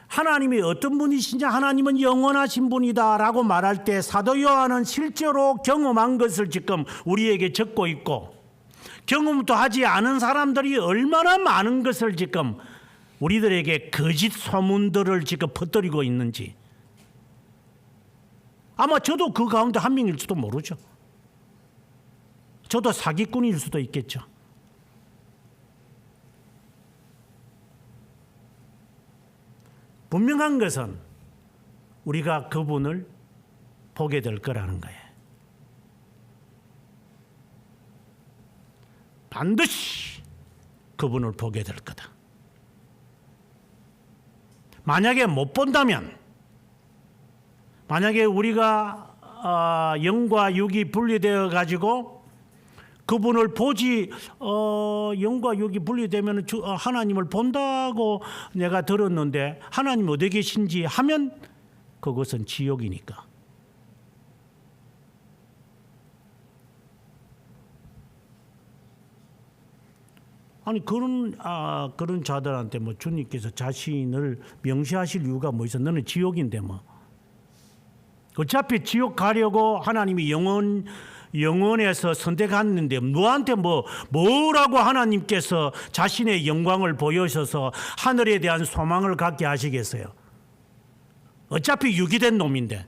하나님이 어떤 분이시냐 하나님은 영원하신 분이다라고 말할 때 사도 요한은 실제로 경험한 것을 지금 우리에게 적고 있고 경험도 하지 않은 사람들이 얼마나 많은 것을 지금 우리들에게 거짓 소문들을 지금 퍼뜨리고 있는지 아마 저도 그 가운데 한 명일지도 모르죠. 저도 사기꾼일 수도 있겠죠. 분명한 것은 우리가 그분을 보게 될 거라는 거예요. 반드시 그분을 보게 될 거다. 만약에 못 본다면 만약에 우리가 영과 육이 분리되어 가지고 그분을 보지 영과 육이 분리되면 하나님을 본다고 내가 들었는데 하나님 어디 계신지 하면 그것은 지옥이니까. 아니 그런 자들한테 뭐 주님께서 자신을 명시하실 이유가 뭐 있어? 너는 지옥인데 뭐. 어차피 지옥 가려고 하나님이 영원에서 선택했는데 너한테 뭐라고 하나님께서 자신의 영광을 보여셔서 하늘에 대한 소망을 갖게 하시겠어요? 어차피 유기된 놈인데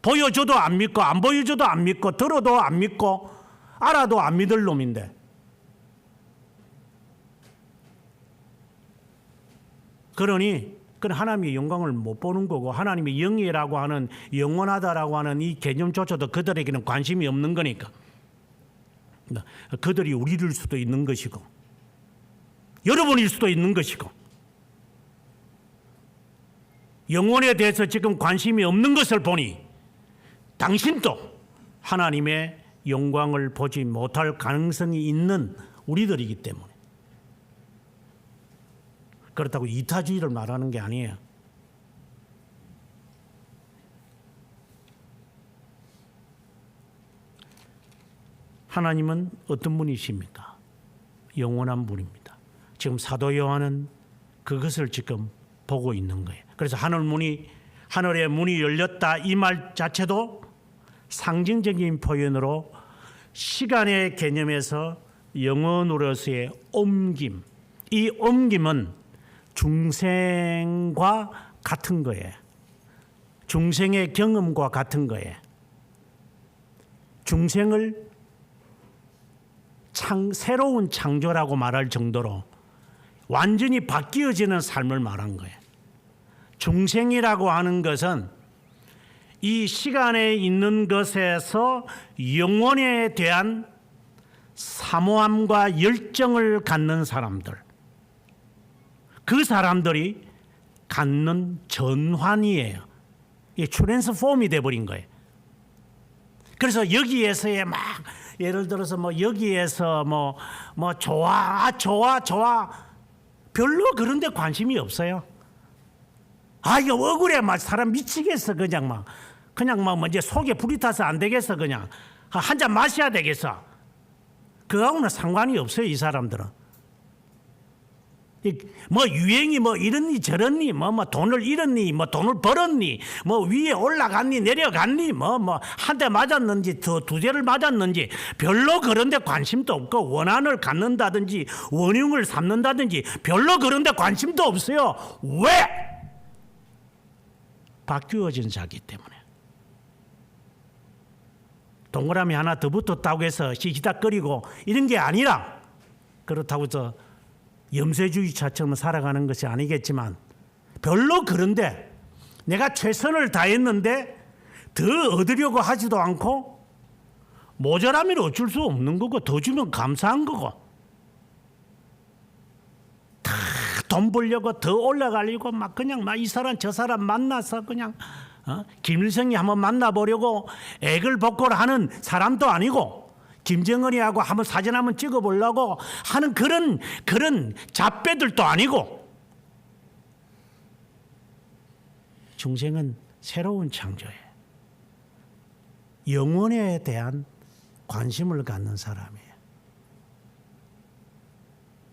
보여줘도 안 믿고 안 보여줘도 안 믿고 들어도 안 믿고 알아도 안 믿을 놈인데 그러니 그건 하나님의 영광을 못 보는 거고 하나님의 영이라고 하는 영원하다라고 하는 이 개념조차도 그들에게는 관심이 없는 거니까 그들이 우리일 수도 있는 것이고 여러분일 수도 있는 것이고 영혼에 대해서 지금 관심이 없는 것을 보니 당신도 하나님의 영광을 보지 못할 가능성이 있는 우리들이기 때문에 그렇다고 이타주의를 말하는 게 아니에요. 하나님은 어떤 분이십니까? 영원한 분입니다. 지금 사도 요한은 그것을 지금 보고 있는 거예요. 그래서 하늘의 문이 열렸다 이 말 자체도 상징적인 표현으로 시간의 개념에서 영원으로서의 옮김, 이 옮김은 중생과 같은 거예요. 중생의 경험과 같은 거예요. 중생을 새로운 창조라고 말할 정도로 완전히 바뀌어지는 삶을 말한 거예요. 중생이라고 하는 것은 이 시간에 있는 것에서 영혼에 대한 사모함과 열정을 갖는 사람들, 그 사람들이 갖는 전환이에요. 이게 트랜스폼이 돼버린 거예요. 그래서 여기에서의 막 예를 들어서 여기에서 좋아 별로 그런 데 관심이 없어요. 이거 억울해 사람 미치겠어 그냥 이제 속에 불이 타서 안 되겠어 그냥 한 잔 마셔야 되겠어. 그거하고는 상관이 없어요. 이 사람들은 유행이 이렇니 저렇니 돈을 잃었니 돈을 벌었니 위에 올라갔니 내려갔니 한 대 맞았는지 두 대를 맞았는지 별로 그런 데 관심도 없고 원한을 갖는다든지 원흉을 삼는다든지 별로 그런 데 관심도 없어요. 왜? 바뀌어진 자기 때문에. 동그라미 하나 더 붙었다고 해서 시시닥거리고 이런 게 아니라 그렇다고 해서 염세주의자처럼 살아가는 것이 아니겠지만 별로 그런데 내가 최선을 다했는데 더 얻으려고 하지도 않고 모자라면 어쩔 수 없는 거고 더 주면 감사한 거고 다 돈 벌려고 더 올라가려고 막 그냥 막 이 사람 저 사람 만나서 그냥 김일성이 한번 만나보려고 액을 복골하는 사람도 아니고 김정은이하고 한번 사진 한번 찍어보려고 하는 그런 잡배들도 아니고 중생은 새로운 창조예요. 영혼에 대한 관심을 갖는 사람이에요.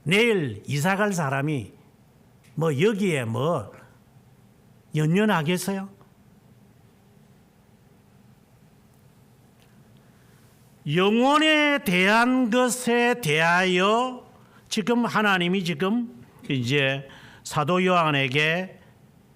내일 이사 갈 사람이 뭐 여기에 뭐 연연하겠어요? 영혼에 대한 것에 대하여 지금 하나님이 지금 이제 사도 요한에게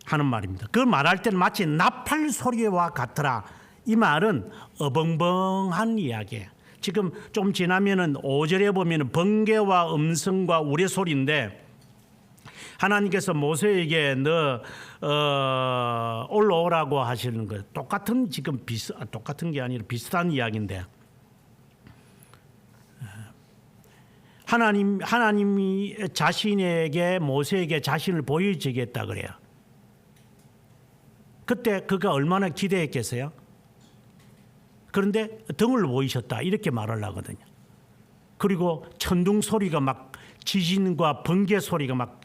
하는 말입니다. 그 말할 때는 마치 나팔 소리와 같더라. 이 말은 어벙벙한 이야기예요. 지금 좀 지나면은 5절에 보면은 번개와 음성과 우레소리인데 하나님께서 모세에게 너 올라오라고 하시는 거예요. 똑같은 지금 똑같은 게 아니라 비슷한 이야기인데 하나님이 자신에게 모세에게 자신을 보여주겠다 그래요. 그때 그가 얼마나 기대했겠어요? 그런데 등을 보이셨다 이렇게 말을 하거든요. 그리고 천둥 소리가 막 지진과 번개 소리가 막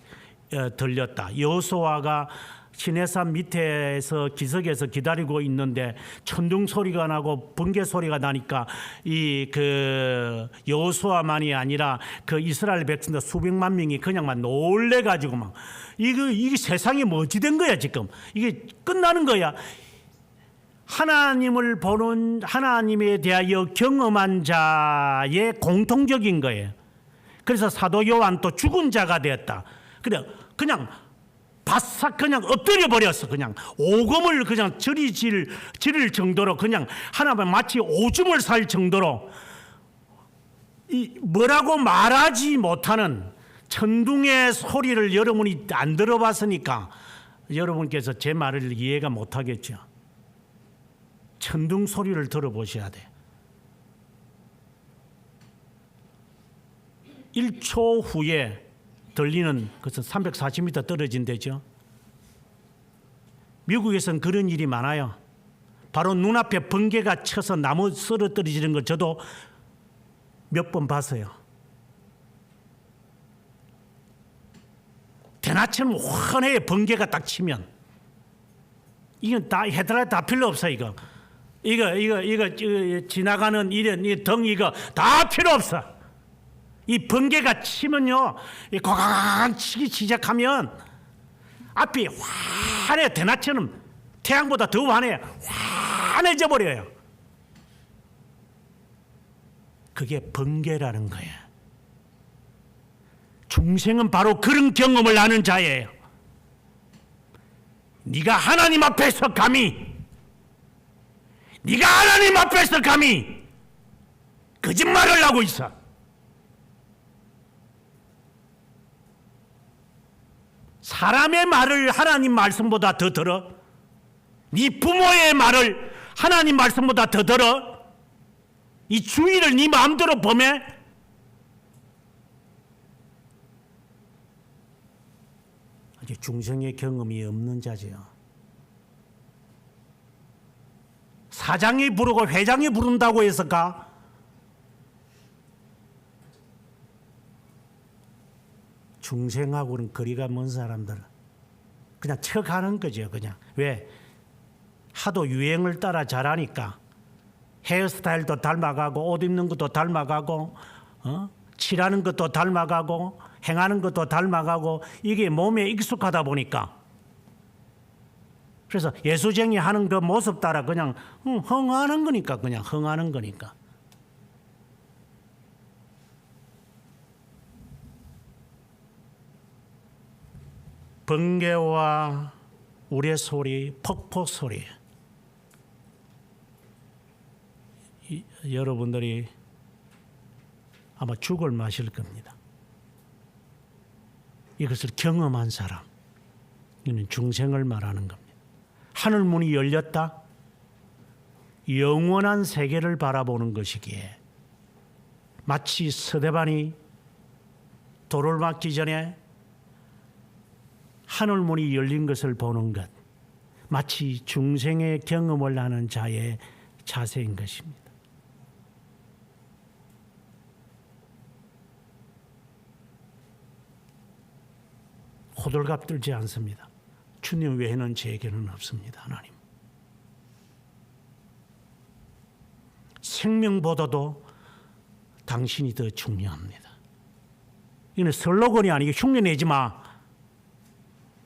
들렸다. 여호수아가 시내산 밑에서 기슭에서 기다리고 있는데 천둥 소리가 나고 번개 소리가 나니까 이 그 여호수아만이 아니라 그 이스라엘 백성들 수백만 명이 그냥 막 놀래 가지고 막 이게 세상이 뭐 어찌 된 거야 지금 이게 끝나는 거야. 하나님을 보는 하나님에 대하여 경험한 자의 공통적인 거예요. 그래서 사도 요한도 죽은 자가 되었다. 그냥 바싹 그냥 엎드려 버렸어. 그냥 오금을 그냥 지를 정도로 그냥 하나님 마치 오줌을 살 정도로 이 뭐라고 말하지 못하는 천둥의 소리를 여러분이 안 들어봤으니까 여러분께서 제 말을 이해가 못하겠죠. 천둥 소리를 들어보셔야 돼. 1초 후에 들리는 것은 340m 떨어진 데죠. 미국에서는 그런 일이 많아요. 바로 눈앞에 번개가 쳐서 나무 쓰러뜨리는 걸 저도 몇 번 봤어요. 대낮처럼 환해 번개가 딱 치면 이건 다 헤드라이트 다 필요 없어 이거 지나가는 이런 등 이거 다 필요 없어. 이 번개가 치면요, 고강 치기 시작하면 앞이 환해. 대낮처럼 태양보다 더 환해져 버려요. 그게 번개라는 거예요. 중생은 바로 그런 경험을 하는 자예요. 네가 하나님 앞에서 감히 거짓말을 하고 있어. 사람의 말을 하나님 말씀보다 더 들어? 네 부모의 말을 하나님 말씀보다 더 들어? 이 주위를 네 마음대로 보매? 아직 중생의 경험이 없는 자지요. 사장이 부르고 회장이 부른다고 해서 가? 중생하고는 거리가 먼 사람들 그냥 척하는 거죠. 그냥 왜? 하도 유행을 따라 잘하니까 헤어스타일도 닮아가고 옷 입는 것도 닮아가고 칠하는 것도 닮아가고 행하는 것도 닮아가고 이게 몸에 익숙하다 보니까 그래서 예수쟁이 하는 그 모습 따라 그냥 흥하는 거니까 그냥 흥하는 거니까. 번개와 우레소리, 폭포소리. 여러분들이 아마 죽을 마실 겁니다. 이것을 경험한 사람, 이는 중생을 말하는 겁니다. 하늘 문이 열렸다. 영원한 세계를 바라보는 것이기에 마치 서대반이 도를 맞기 전에 하늘문이 열린 것을 보는 것, 마치 중생의 경험을 하는 자의 자세인 것입니다. 호들갑 떨지 않습니다. 주님 외에는 제게는 없습니다. 하나님. 생명보다도 당신이 더 중요합니다. 이건 슬로건이 아니고 흉내내지 마.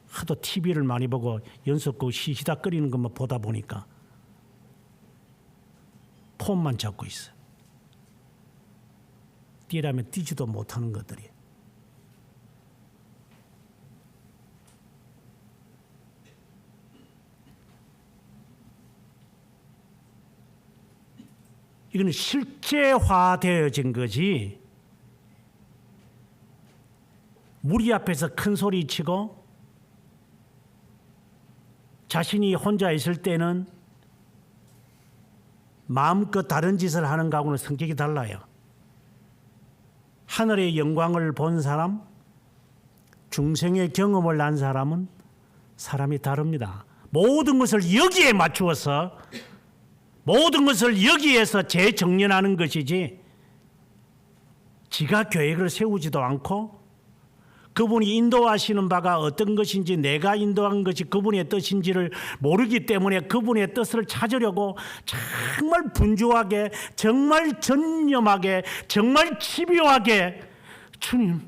하도 TV를 많이 보고 연속극 시시닥거리는 것만 보다 보니까 폰만 잡고 있어. 뛰라면 뛰지도 못하는 것들이. 이거는 실제화되어진 거지. 무리 앞에서 큰 소리 치고 자신이 혼자 있을 때는 마음껏 다른 짓을 하는 거하고는 성격이 달라요. 하늘의 영광을 본 사람, 중생의 경험을 한 사람은 사람이 다릅니다. 모든 것을 여기에 맞추어서 모든 것을 여기에서 재정연하는 것이지 지가 계획을 세우지도 않고 그분이 인도하시는 바가 어떤 것인지 내가 인도한 것이 그분의 뜻인지를 모르기 때문에 그분의 뜻을 찾으려고 정말 분주하게 정말 전념하게 정말 집요하게 주님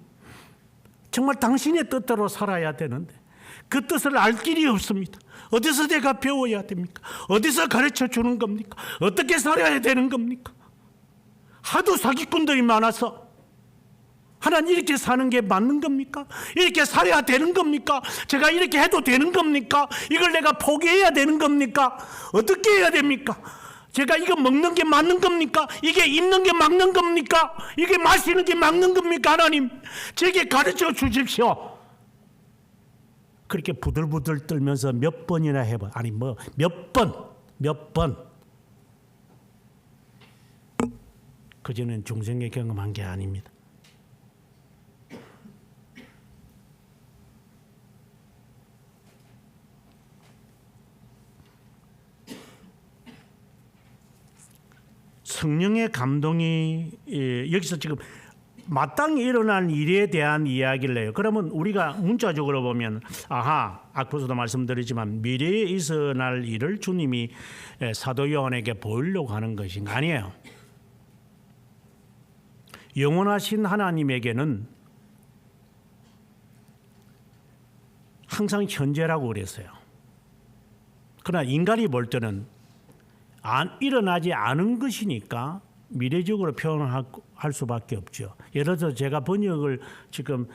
정말 당신의 뜻대로 살아야 되는데 그 뜻을 알 길이 없습니다. 어디서 내가 배워야 됩니까? 어디서 가르쳐 주는 겁니까? 어떻게 살아야 되는 겁니까? 하도 사기꾼들이 많아서 하나님 이렇게 사는 게 맞는 겁니까? 이렇게 살아야 되는 겁니까? 제가 이렇게 해도 되는 겁니까? 이걸 내가 포기해야 되는 겁니까? 어떻게 해야 됩니까? 제가 이거 먹는 게 맞는 겁니까? 이게 입는 게 맞는 겁니까? 이게 마시는 게 맞는 겁니까? 하나님 제게 가르쳐 주십시오. 그렇게 부들부들 떨면서 몇 번이나 해봐. 아니 뭐 몇 번. 그전엔 중생의 경험한 게 아닙니다. 성령의 감동이 여기서 지금 마땅히 일어난 일에 대한 이야기를 해요. 그러면 우리가 문자적으로 보면 앞서도 말씀드리지만 미래에 있어날 일을 주님이 사도 요한에게 보이려고 하는 것인가? 아니에요. 영원하신 하나님에게는 항상 현재라고 그랬어요. 그러나 인간이 볼 때는 일어나지 않은 것이니까 미래적으로 표현할 수밖에 없죠. 예를 들어 제가 번역을 지금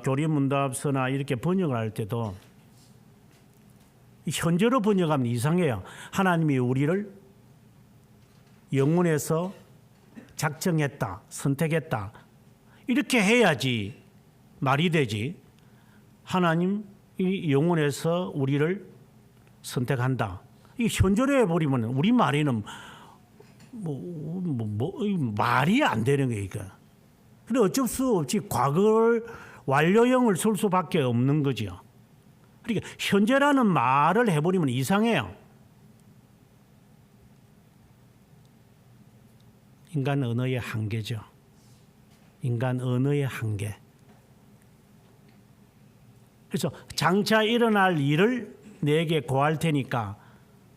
교리문답서나 이렇게 번역을 할 때도 현재로 번역하면 이상해요. 하나님이 우리를 영혼에서 작정했다, 선택했다 이렇게 해야지 말이 되지. 하나님이 영혼에서 우리를 선택한다. 이 현재로 해버리면 우리 말에는 말이 안 되는 거예요. 근데 어쩔 수 없이 과거를 완료형을 쓸 수밖에 없는 거죠. 그러니까 현재라는 말을 해버리면 이상해요. 인간 언어의 한계죠. 인간 언어의 한계. 그래서 장차 일어날 일을 내게 고할 테니까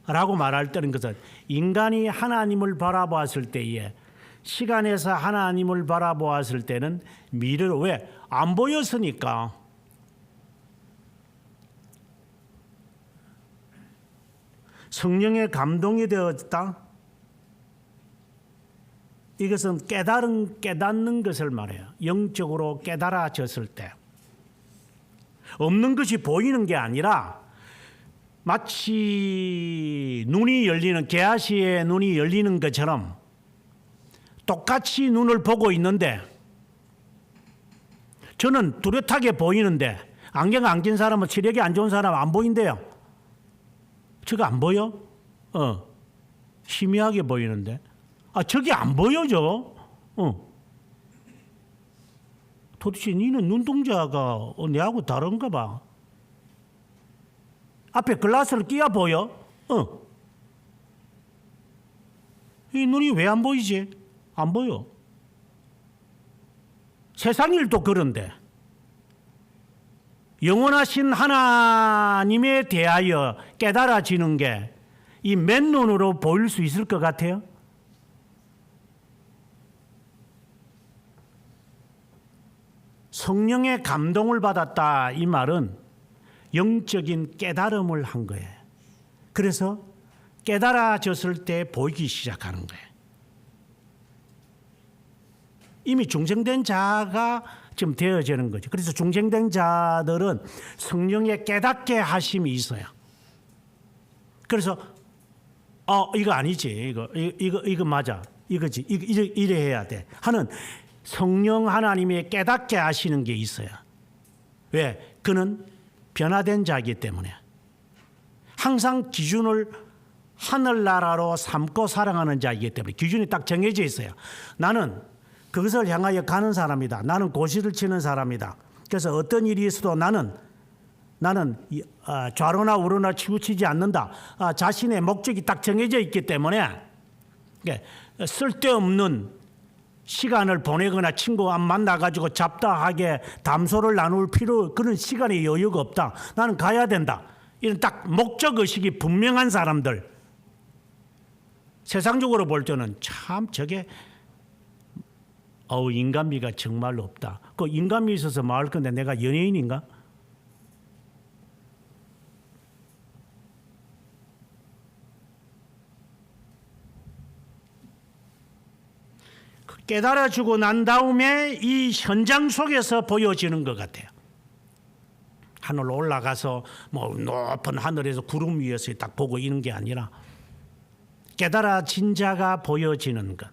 라고 말할 때는 것은 인간이 하나님을 바라보았을 때에 시간에서 하나님을 바라보았을 때는 미래로 왜? 안 보였으니까. 성령의 감동이 되었다. 이것은 깨닫는 것을 말해요. 영적으로 깨달아졌을 때. 없는 것이 보이는 게 아니라 마치 눈이 열리는 개아시의 눈이 열리는 것처럼 똑같이 눈을 보고 있는데 저는 뚜렷하게 보이는데 안경 안 낀 사람은 시력이 안 좋은 사람은 안 보인대요. 저거 안 보여? 희미하게 보이는데. 저게 안 보여져. 도대체 니는 눈동자가 내하고 다른가 봐. 앞에 글라스를 끼야 보여? 이 눈이 왜 안 보이지? 안 보여. 세상 일도 그런데 영원하신 하나님에 대하여 깨달아지는 게 이 맨눈으로 보일 수 있을 것 같아요? 성령의 감동을 받았다 이 말은 영적인 깨달음을 한 거예요. 그래서 깨달아졌을 때 보이기 시작하는 거예요. 이미 중생된 자가 지금 되어지는 거죠. 그래서 중생된 자들은 성령의 깨닫게 하심이 있어요. 그래서 이거 아니지. 이거 맞아. 이거지. 이래 해야 돼. 하는 성령 하나님의 깨닫게 하시는 게 있어요. 왜? 그는 변화된 자이기 때문에. 항상 기준을 하늘나라로 삼고 살아가는 자이기 때문에 기준이 딱 정해져 있어요. 나는 그것을 향하여 가는 사람이다. 나는 고시를 치는 사람이다. 그래서 어떤 일이 있어도 나는 좌로나 우로나 치우치지 않는다. 자신의 목적이 딱 정해져 있기 때문에 쓸데없는 시간을 보내거나 친구 안 만나가지고 잡다하게 담소를 나눌 그런 시간의 여유가 없다. 나는 가야 된다. 이런 딱 목적의식이 분명한 사람들. 세상적으로 볼 때는 참 저게 인간미가 정말로 없다. 그 인간미 있어서 뭐 할 건데 내가 연예인인가? 깨달아주고 난 다음에 이 현장 속에서 보여지는 것 같아요. 하늘로 올라가서 뭐 높은 하늘에서 구름 위에서 딱 보고 있는 게 아니라 깨달아진 자가 보여지는 것.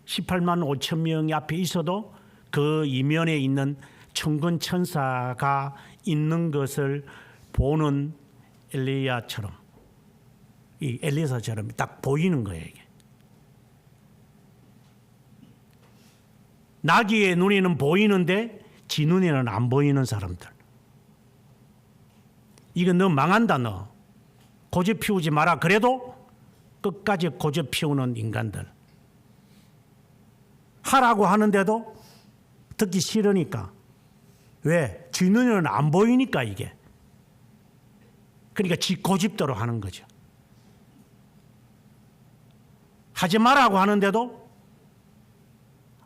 18만 5천 명이 앞에 있어도 그 이면에 있는 천군 천사가 있는 것을 보는 엘리야처럼, 이 엘리사처럼 딱 보이는 거예요. 이게. 나귀의 눈에는 보이는데 지 눈에는 안 보이는 사람들. 이거 너 망한다 너. 고집 피우지 마라. 그래도 끝까지 고집 피우는 인간들. 하라고 하는데도 듣기 싫으니까. 왜? 지 눈에는 안 보이니까 이게. 그러니까 지 고집대로 하는 거죠. 하지 말라고 하는데도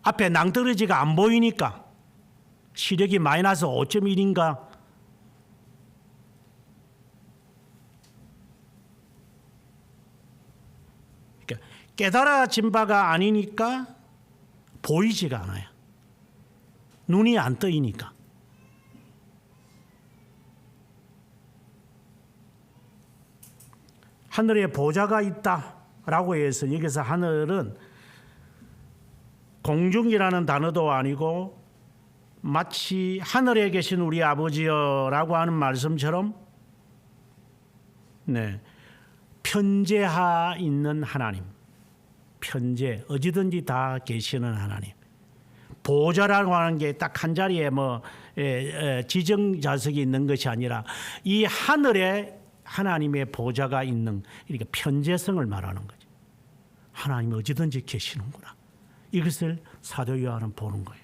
앞에 낭떠러지가 안 보이니까 시력이 마이너스 5.1인가 그러니까 깨달아진 바가 아니니까 보이지가 않아요. 눈이 안 떠이니까. 하늘에 보좌가 있다라고 해서 여기서 하늘은 공중이라는 단어도 아니고 마치 하늘에 계신 우리 아버지여라고 하는 말씀처럼 편재하 있는 하나님, 편재 어디든지 다 계시는 하나님. 보좌라고 하는 게 딱 한 자리에 지정 좌석이 있는 것이 아니라 이 하늘에 하나님의 보좌가 있는, 그러니까 편재성을 말하는 거죠. 하나님이 어디든지 계시는구나. 이것을 사도 요한은 보는 거예요.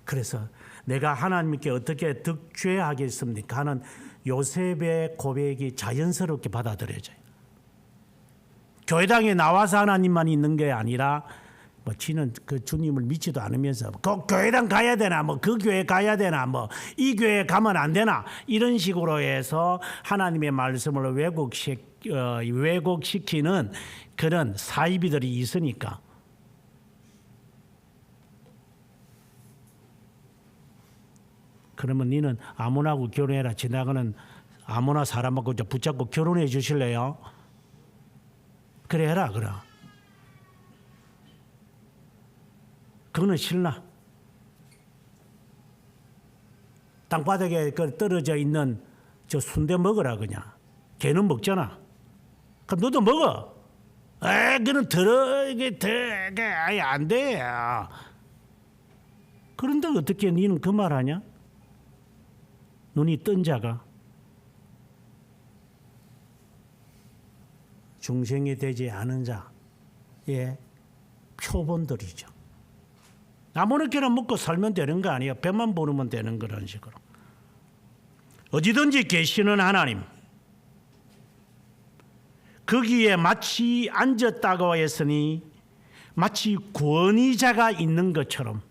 그래서 내가 하나님께 어떻게 득죄하겠습니까 하는 요셉의 고백이 자연스럽게 받아들여져요. 교회당에 나와서 하나님만 있는 게 아니라 지는 그 주님을 믿지도 않으면서 그 교회당 가야 되나 그 교회 가야 되나 이 교회 가면 안 되나 이런 식으로 해서 하나님의 말씀을 왜곡시키는 그런 사이비들이 있으니까 그러면 니는 아무나하고 결혼해라. 지나가는 아무나 사람하고 붙잡고 결혼해 주실래요? 그래 해라. 그럼 그거는 싫나? 땅바닥에 떨어져 있는 저 순대 먹으라 그냥. 개는 먹잖아. 그럼 너도 먹어. 그는 이게 아예 안 돼. 그런데 어떻게 너는 그 말하냐? 눈이 뜬 자가 중생이 되지 않은 자의 표본들이죠. 아무렇게나 먹고 살면 되는 거 아니에요. 배만 부르면 되는 그런 식으로. 어디든지 계시는 하나님, 거기에 마치 앉았다고 했으니 마치 권위자가 있는 것처럼,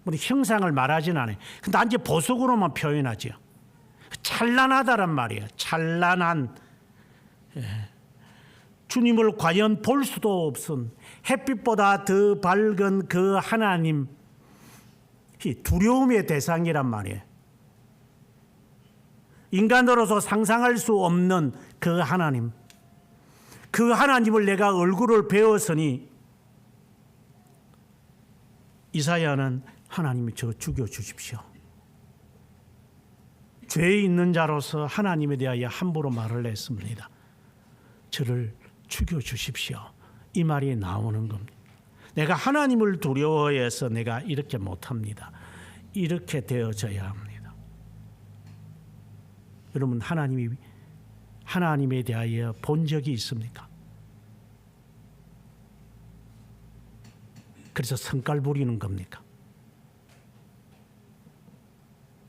우리 형상을 말하진 않아요. 근데 단지 보석으로만 표현하죠. 찬란하다란 말이에요. 찬란한. 주님을 과연 볼 수도 없은 햇빛보다 더 밝은 그 하나님, 두려움의 대상이란 말이에요. 인간으로서 상상할 수 없는 그 하나님, 그 하나님을 내가 얼굴을 배웠으니 이사야는 하나님이 저 죽여주십시오. 죄 있는 자로서 하나님에 대하여 함부로 말을 했습니다. 저를 죽여주십시오. 이 말이 나오는 겁니다. 내가 하나님을 두려워해서 내가 이렇게 못합니다. 이렇게 되어져야 합니다. 여러분, 하나님에 대하여 본 적이 있습니까? 그래서 성깔 부리는 겁니까?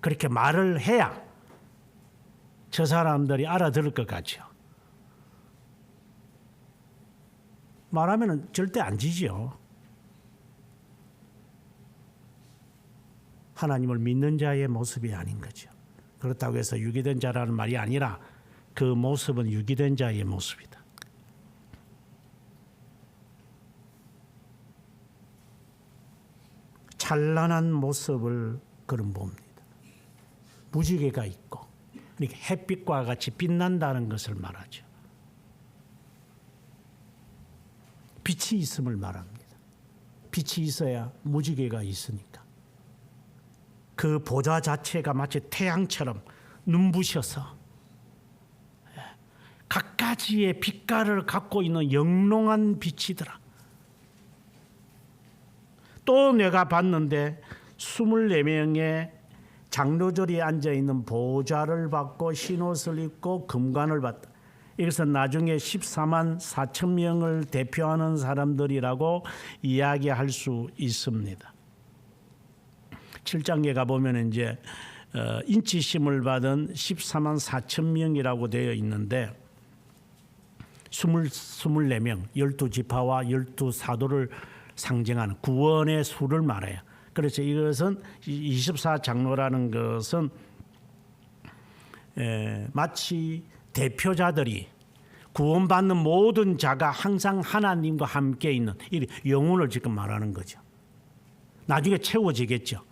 그렇게 말을 해야 저 사람들이 알아들을 것 같죠. 말하면 절대 안 지지요. 하나님을 믿는 자의 모습이 아닌 거죠. 그렇다고 해서 유기된 자라는 말이 아니라 그 모습은 유기된 자의 모습이다. 찬란한 모습을 그런 봅니다. 무지개가 있고, 그러니까 햇빛과 같이 빛난다는 것을 말하죠. 빛이 있음을 말합니다. 빛이 있어야 무지개가 있으니까. 그 보좌 자체가 마치 태양처럼 눈부셔서 각가지의 빛깔을 갖고 있는 영롱한 빛이더라. 또 내가 봤는데 24명의 장로들이 앉아있는 보좌를 받고 흰옷을 입고 금관을 받다. 이것은 나중에 14만 4천 명을 대표하는 사람들이라고 이야기할 수 있습니다. 7장에 가보면 이제 인치심을 받은 14만 4천 명이라고 되어 있는데 24명, 12지파와 12사도를 상징하는 구원의 수를 말해요. 그래서 이것은 24장로라는 것은 마치 대표자들이 구원받는 모든 자가 항상 하나님과 함께 있는 이 영혼을 지금 말하는 거죠. 나중에 채워지겠죠.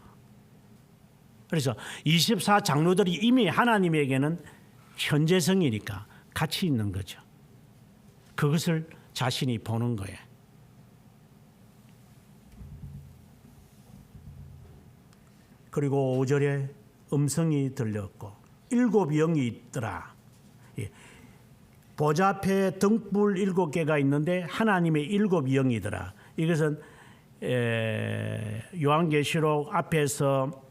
그래서 24장로들이 이미 하나님에게는 현재성이니까 같이 있는 거죠. 그것을 자신이 보는 거예요. 그리고 5절에 음성이 들렸고 7 영이 있더라. 보좌 앞에 등불 7개가 있는데 하나님의 7 영이더라. 이것은 요한계시록 앞에서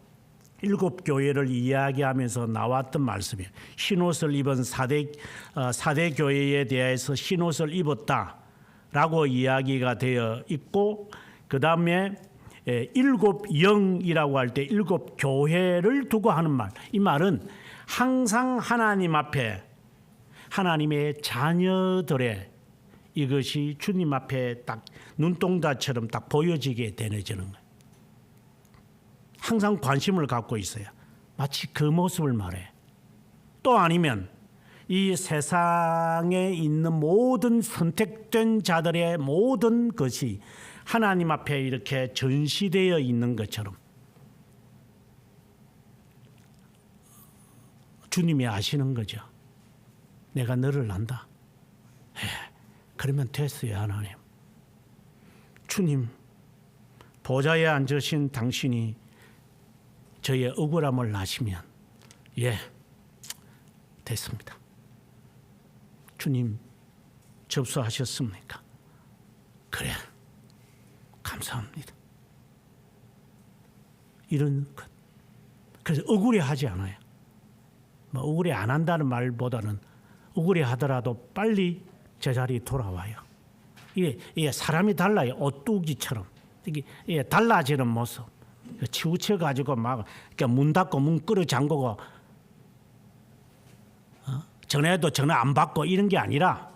7 교회를 이야기하면서 나왔던 말씀이에요. 흰옷을 입은 사대 교회에 대해서 흰옷을 입었다라고 이야기가 되어 있고, 그 다음에 7 영이라고 할 때 7 교회를 두고 하는 말. 이 말은 항상 하나님 앞에 하나님의 자녀들의 이것이 주님 앞에 딱 눈동자처럼 딱 보여지게 되는 거예요. 항상 관심을 갖고 있어요. 마치 그 모습을 말해. 또 아니면 이 세상에 있는 모든 선택된 자들의 모든 것이 하나님 앞에 이렇게 전시되어 있는 것처럼 주님이 아시는 거죠. 내가 너를 안다. 그러면 됐어요, 하나님. 주님, 보좌에 앉으신 당신이 저의 억울함을 아시면 됐습니다. 주님, 접수하셨습니까? 그래, 감사합니다. 이런 것. 그래서 억울해하지 않아요. 뭐 억울해 안 한다는 말보다는 억울해하더라도 빨리 제자리에 돌아와요. 이게 사람이 달라요. 오뚜기처럼 이게 달라지는 모습. 치우쳐 가지고 막 문 닫고 문 끌어 잠그고 전화해도 전화 안 받고 이런 게 아니라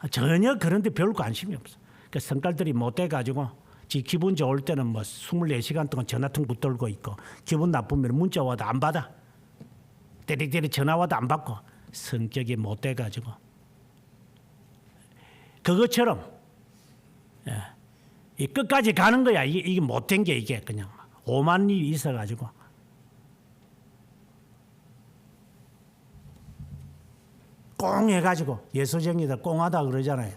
전혀 그런 데 별 관심이 없어. 그러니까 성깔들이 못돼 가지고 지 기분 좋을 때는 뭐 24시간 동안 전화통 붙들고 있고 기분 나쁘면 문자 와도 안 받아. 때리때리 전화 와도 안 받고 성격이 못돼 가지고 그것처럼 이 끝까지 가는 거야. 이게 못된 게 이게 그냥 오만 일이 있어 가지고 꽁 해가지고 예수쟁이들 꽁하다 그러잖아요.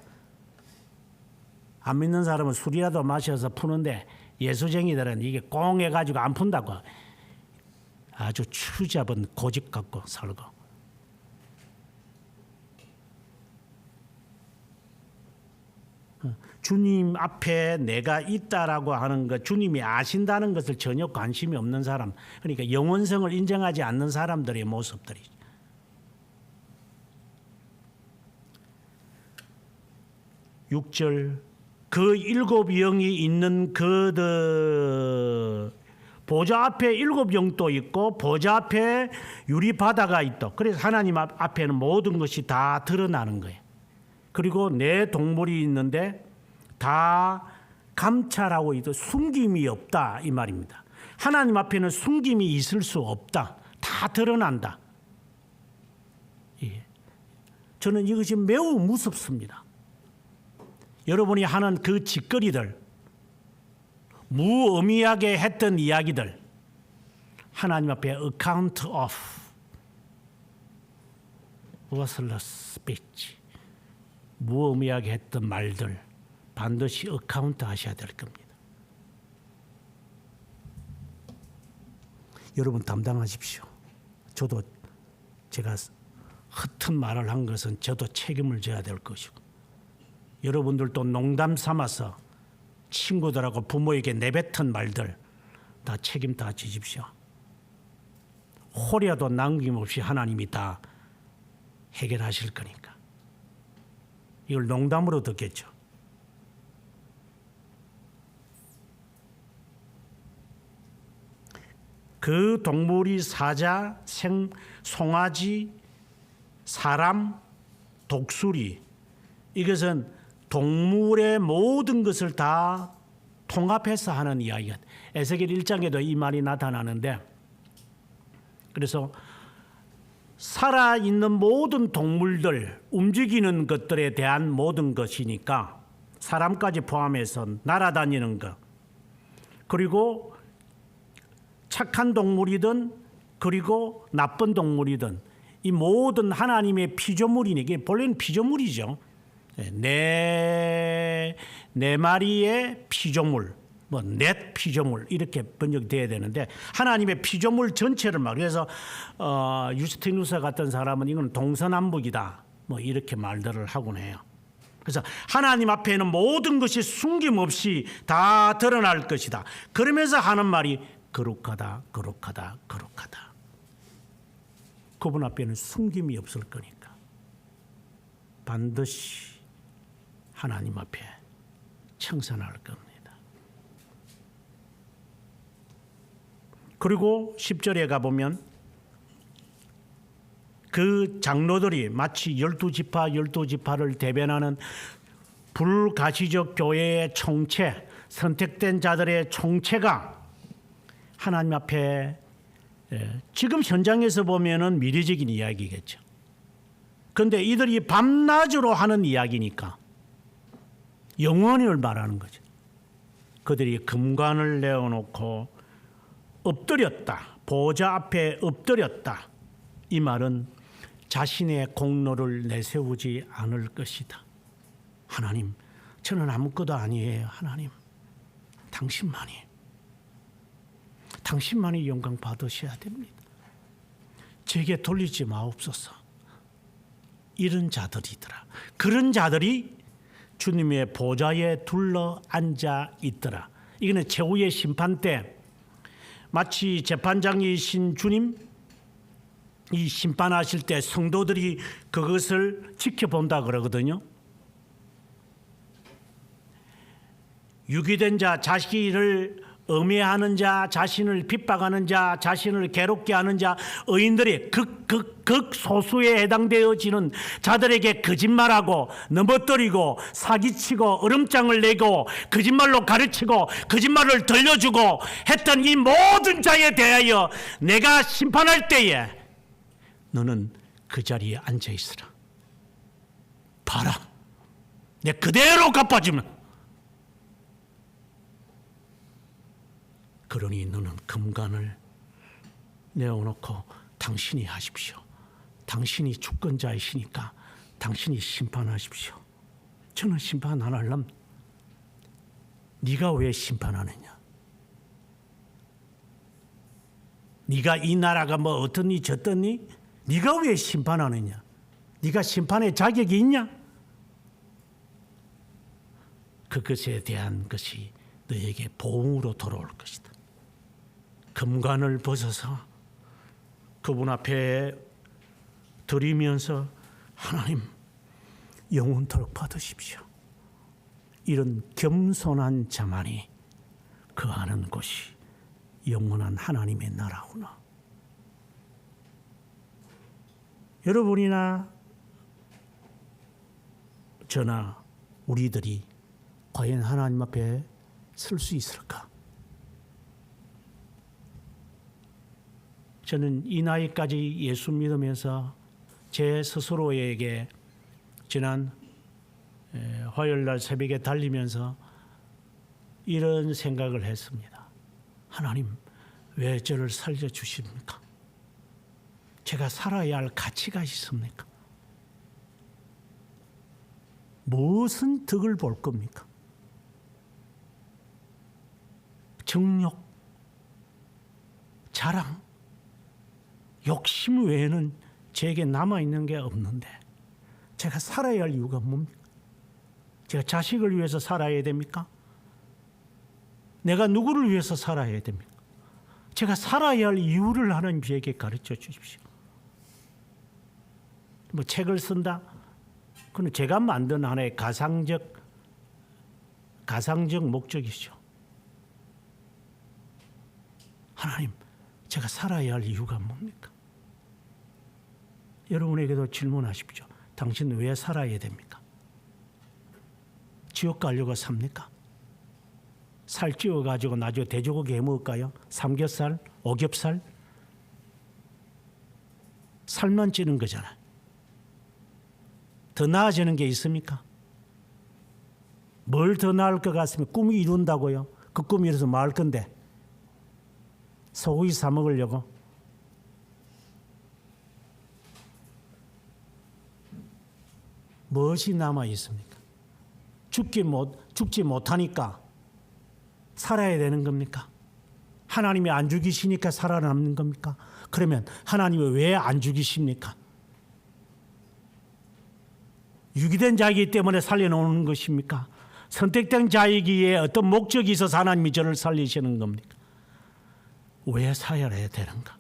안 믿는 사람은 술이라도 마셔서 푸는데 예수쟁이들은 이게 꽁 해가지고 안 푼다고 아주 추잡은 고집 갖고 살고. 주님 앞에 내가 있다라고 하는 것, 주님이 아신다는 것을 전혀 관심이 없는 사람, 그러니까 영원성을 인정하지 않는 사람들의 모습들이죠. 6절 그 일곱 영이 있는 그들 보좌 앞에 일곱 영도 있고 보좌 앞에 유리 바다가 있다. 그래서 하나님 앞에는 모든 것이 다 드러나는 거예요. 그리고 내 동물이 있는데 다 감찰하고 있다. 숨김이 없다 이 말입니다. 하나님 앞에는 숨김이 있을 수 없다. 다 드러난다. 예. 저는 이것이 매우 무섭습니다. 여러분이 하는 그 짓거리들, 무의미하게 했던 이야기들, 하나님 앞에 account of worthless speech, 무의미하게 했던 말들 반드시 어카운트 하셔야 될 겁니다. 여러분 담당하십시오. 저도 제가 허튼 말을 한 것은 저도 책임을 져야 될 것이고, 여러분들도 농담 삼아서 친구들하고 부모에게 내뱉은 말들 다 책임 다 지십시오. 호려도 남김없이 하나님이 다 해결하실 거니까. 이걸 농담으로 듣겠죠. 그 동물이 사자, 송아지, 사람, 독수리, 이것은 동물의 모든 것을 다 통합해서 하는 이야기가 에스겔 1장에도 이 말이 나타나는데, 그래서 살아있는 모든 동물들, 움직이는 것들에 대한 모든 것이니까 사람까지 포함해서 날아다니는 것, 그리고 착한 동물이든 그리고 나쁜 동물이든 이 모든 하나님의 피조물이니, 이게 본래는 피조물이죠. 네 마리의 피조물, 뭐 넷 피조물 이렇게 번역돼야 되는데 하나님의 피조물 전체를 말. 그래서 유스티누스 같은 사람은 이건 동서남북이다 뭐 이렇게 말들을 하곤 해요. 그래서 하나님 앞에는 모든 것이 숨김없이 다 드러날 것이다. 그러면서 하는 말이 거룩하다, 거룩하다, 거룩하다. 그분 앞에는 숨김이 없을 거니까 반드시 하나님 앞에 청산할 겁니다. 그리고 10절에 가보면 그 장로들이 마치 12지파 12지파를 대변하는 불가시적 교회의 총체, 선택된 자들의 총체가 하나님 앞에, 지금 현장에서 보면은 미래적인 이야기겠죠. 그런데 이들이 밤낮으로 하는 이야기니까 영원을 말하는 거죠. 그들이 금관을 내어놓고 엎드렸다. 보좌 앞에 엎드렸다. 이 말은 자신의 공로를 내세우지 않을 것이다. 하나님, 저는 아무것도 아니에요. 하나님, 당신만이 영광 받으셔야 됩니다. 제게 돌리지 마옵소서. 이런 자들이더라. 그런 자들이 주님의 보좌에 둘러 앉아 있더라. 이거는 최후의 심판 때 마치 재판장이신 주님 이 심판하실 때 성도들이 그것을 지켜본다 그러거든요. 유기된 자, 자신을 음해하는 자, 자신을 핍박하는 자, 자신을 괴롭게 하는 자, 의인들이 극소수에 해당되어지는 자들에게 거짓말하고 넘어뜨리고 사기치고 으름장을 내고 거짓말로 가르치고 거짓말을 들려주고 했던 이 모든 자에 대하여 내가 심판할 때에 너는 그 자리에 앉아 있으라. 봐라. 내 그대로 갚아주면. 그러니 너는 금관을 내어놓고 당신이 하십시오. 당신이 주권자이시니까 당신이 심판하십시오. 저는 심판 안 하려면 네가 왜 심판하느냐? 네가 이 나라가 뭐 어떻니 저떻니? 네가 왜 심판하느냐? 네가 심판의 자격이 있냐? 그것에 대한 것이 너에게 보응으로 돌아올 것이다. 금관을 벗어서 그분 앞에 드리면서 하나님 영원토록 받으십시오. 이런 겸손한 자만이 거하는 곳이 영원한 하나님의 나라구나. 여러분이나 저나 우리들이 과연 하나님 앞에 설 수 있을까? 저는 이 나이까지 예수 믿으면서 제 스스로에게 지난 화요일날 새벽에 달리면서 이런 생각을 했습니다. 하나님, 왜 저를 살려주십니까? 제가 살아야 할 가치가 있습니까? 무슨 덕을 볼 겁니까? 정욕, 자랑, 욕심 외에는 제게 남아있는 게 없는데 제가 살아야 할 이유가 뭡니까? 제가 자식을 위해서 살아야 됩니까? 내가 누구를 위해서 살아야 됩니까? 제가 살아야 할 이유를 하나님 저에게 가르쳐 주십시오. 뭐 책을 쓴다? 그건 제가 만든 하나의 가상적 목적이죠. 하나님, 제가 살아야 할 이유가 뭡니까? 여러분에게도 질문하십시오. 당신 왜 살아야 됩니까? 지옥 가려고 삽니까? 살 찌워가지고 나중에 돼지고기 해먹을까요? 삼겹살, 오겹살? 살만 찌는 거잖아요. 더 나아지는 게 있습니까? 뭘 더 나을 것 같으면 꿈이 이룬다고요? 그 꿈이 이뤄서 뭐 할 건데? 소고기 사 먹으려고? 무엇이 남아 있습니까? 죽지 못하니까 살아야 되는 겁니까? 하나님이 안 죽이시니까 살아남는 겁니까? 그러면 하나님이 왜 안 죽이십니까? 유기된 자이기 때문에 살려놓는 것입니까? 선택된 자이기에 어떤 목적이 있어서 하나님이 저를 살리시는 겁니까? 왜 살아야 되는가?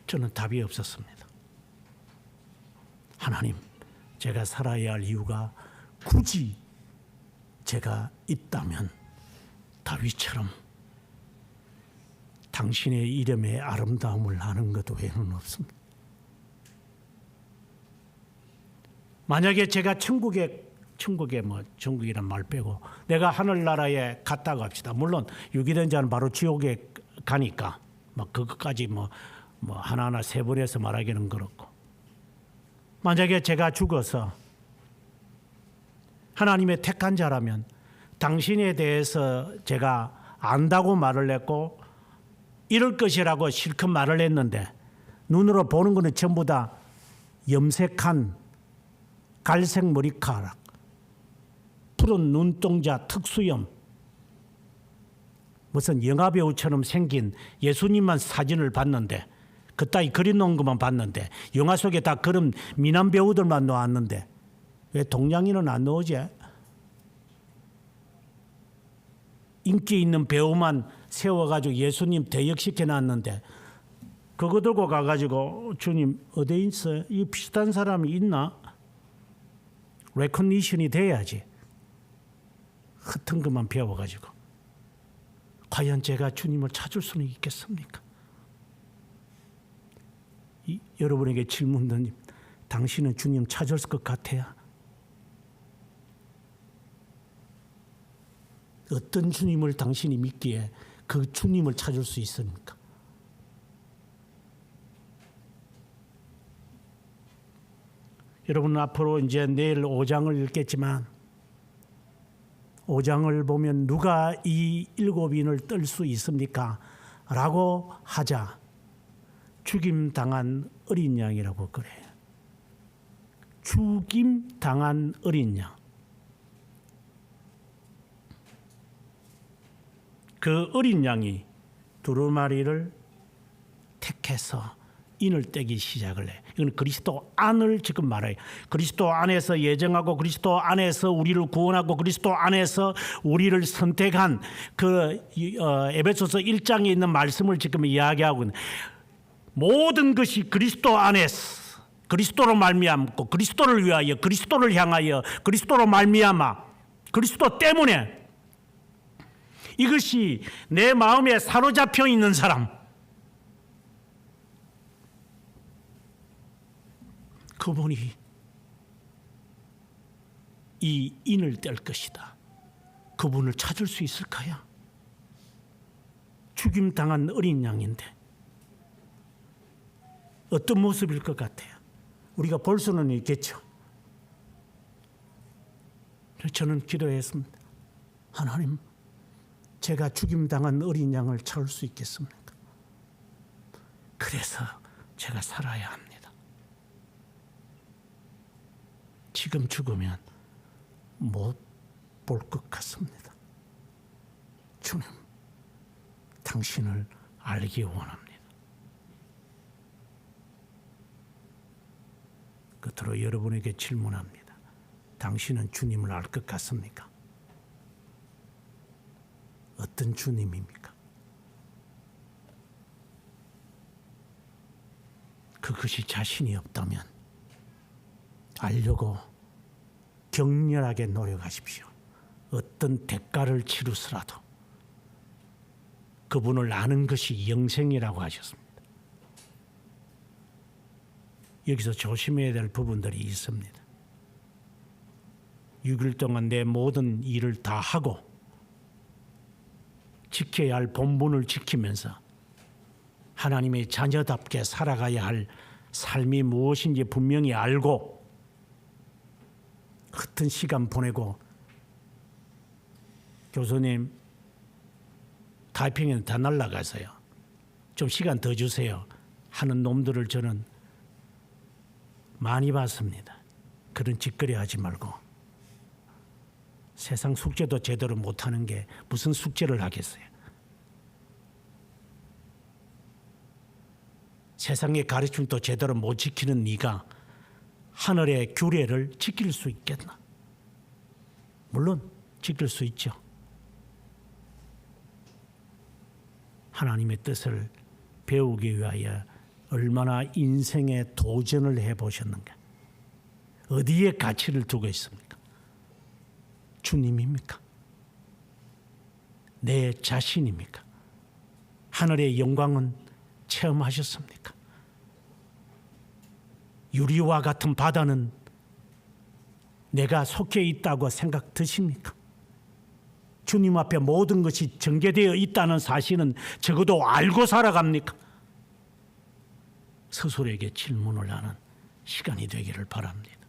저는 답이 없었습니다. 하나님, 제가 살아야 할 이유가 굳이 제가 있다면 다윗처럼 당신의 이름의 아름다움을 아는 것 외에는 없습니다. 만약에 제가 천국이란 말 빼고 내가 하늘나라에 갔다고 합시다. 물론 유기된 자는 바로 지옥에 가니까 그것까지 하나하나 세분해서 말하기는 그렇고, 만약에 제가 죽어서 하나님의 택한 자라면 당신에 대해서 제가 안다고 말을 했고 이럴 것이라고 실컷 말을 했는데 눈으로 보는 것은 전부 다 염색한 갈색 머리카락, 푸른 눈동자, 특수염, 무슨 영화배우처럼 생긴 예수님만 사진을 봤는데 그따위 그려놓은 것만 봤는데 영화 속에 다 그런 미남 배우들만 나왔는데 왜 동양인은 안 나오지? 인기 있는 배우만 세워가지고 예수님 대역시켜 놨는데 그거 들고 가가지고 주님 어디 있어요? 이 비슷한 사람이 있나? 레코니션이 돼야지. 흩은 것만 배워가지고 과연 제가 주님을 찾을 수는 있겠습니까? 여러분에게 질문 던집. 당신은 주님 찾을 것 같아요? 어떤 주님을 당신이 믿기에 그 주님을 찾을 수 있습니까? 여러분 앞으로 이제 내일 5장을 읽겠지만 5장을 보면 누가 이 7인을 뜰 수 있습니까? 라고 하자 죽임당한 어린 양이라고 그래요. 죽임당한 어린 양. 그 어린 양이 두루마리를 택해서 인을 떼기 시작을 해. 이건 그리스도 안을 지금 말해요. 그리스도 안에서 예정하고 그리스도 안에서 우리를 구원하고 그리스도 안에서 우리를 선택한 그 에베소서 1장에 있는 말씀을 지금 이야기하고 있는 모든 것이 그리스도 안에서 그리스도로 말미암고 그리스도를 위하여 그리스도를 향하여 그리스도로 말미암아 그리스도 때문에 이것이 내 마음에 사로잡혀 있는 사람, 그분이 이 인을 뗄 것이다. 그분을 찾을 수 있을까요? 죽임당한 어린 양인데 어떤 모습일 것 같아요? 우리가 볼 수는 있겠죠. 저는 기도했습니다. 하나님, 제가 죽임당한 어린 양을 찾을 수 있겠습니까? 그래서 제가 살아야 합니다. 지금 죽으면 못 볼 것 같습니다. 주님, 당신을 알기 원합니다. 끝으로 여러분에게 질문합니다. 당신은 주님을 알 것 같습니까? 어떤 주님입니까? 그것이 자신이 없다면 알려고 격렬하게 노력하십시오. 어떤 대가를 치르서라도 그분을 아는 것이 영생이라고 하셨습니다. 여기서 조심해야 될 부분들이 있습니다. 6일 동안 내 모든 일을 다 하고 지켜야 할 본분을 지키면서 하나님의 자녀답게 살아가야 할 삶이 무엇인지 분명히 알고 흩은 시간 보내고 교수님 타이핑에는 다 날아가서요. 좀 시간 더 주세요 하는 놈들을 저는 많이 봤습니다. 그런 짓거리 하지 말고 세상 숙제도 제대로 못하는 게 무슨 숙제를 하겠어요. 세상의 가르침도 제대로 못 지키는 네가 하늘의 규례를 지킬 수 있겠나? 물론 지킬 수 있죠. 하나님의 뜻을 배우기 위하여 얼마나 인생의 도전을 해보셨는가? 어디에 가치를 두고 있습니까? 주님입니까? 내 자신입니까? 하늘의 영광은 체험하셨습니까? 유리와 같은 바다는 내가 속해 있다고 생각 드십니까? 주님 앞에 모든 것이 전개되어 있다는 사실은 적어도 알고 살아갑니까? 스스로에게 질문을 하는 시간이 되기를 바랍니다.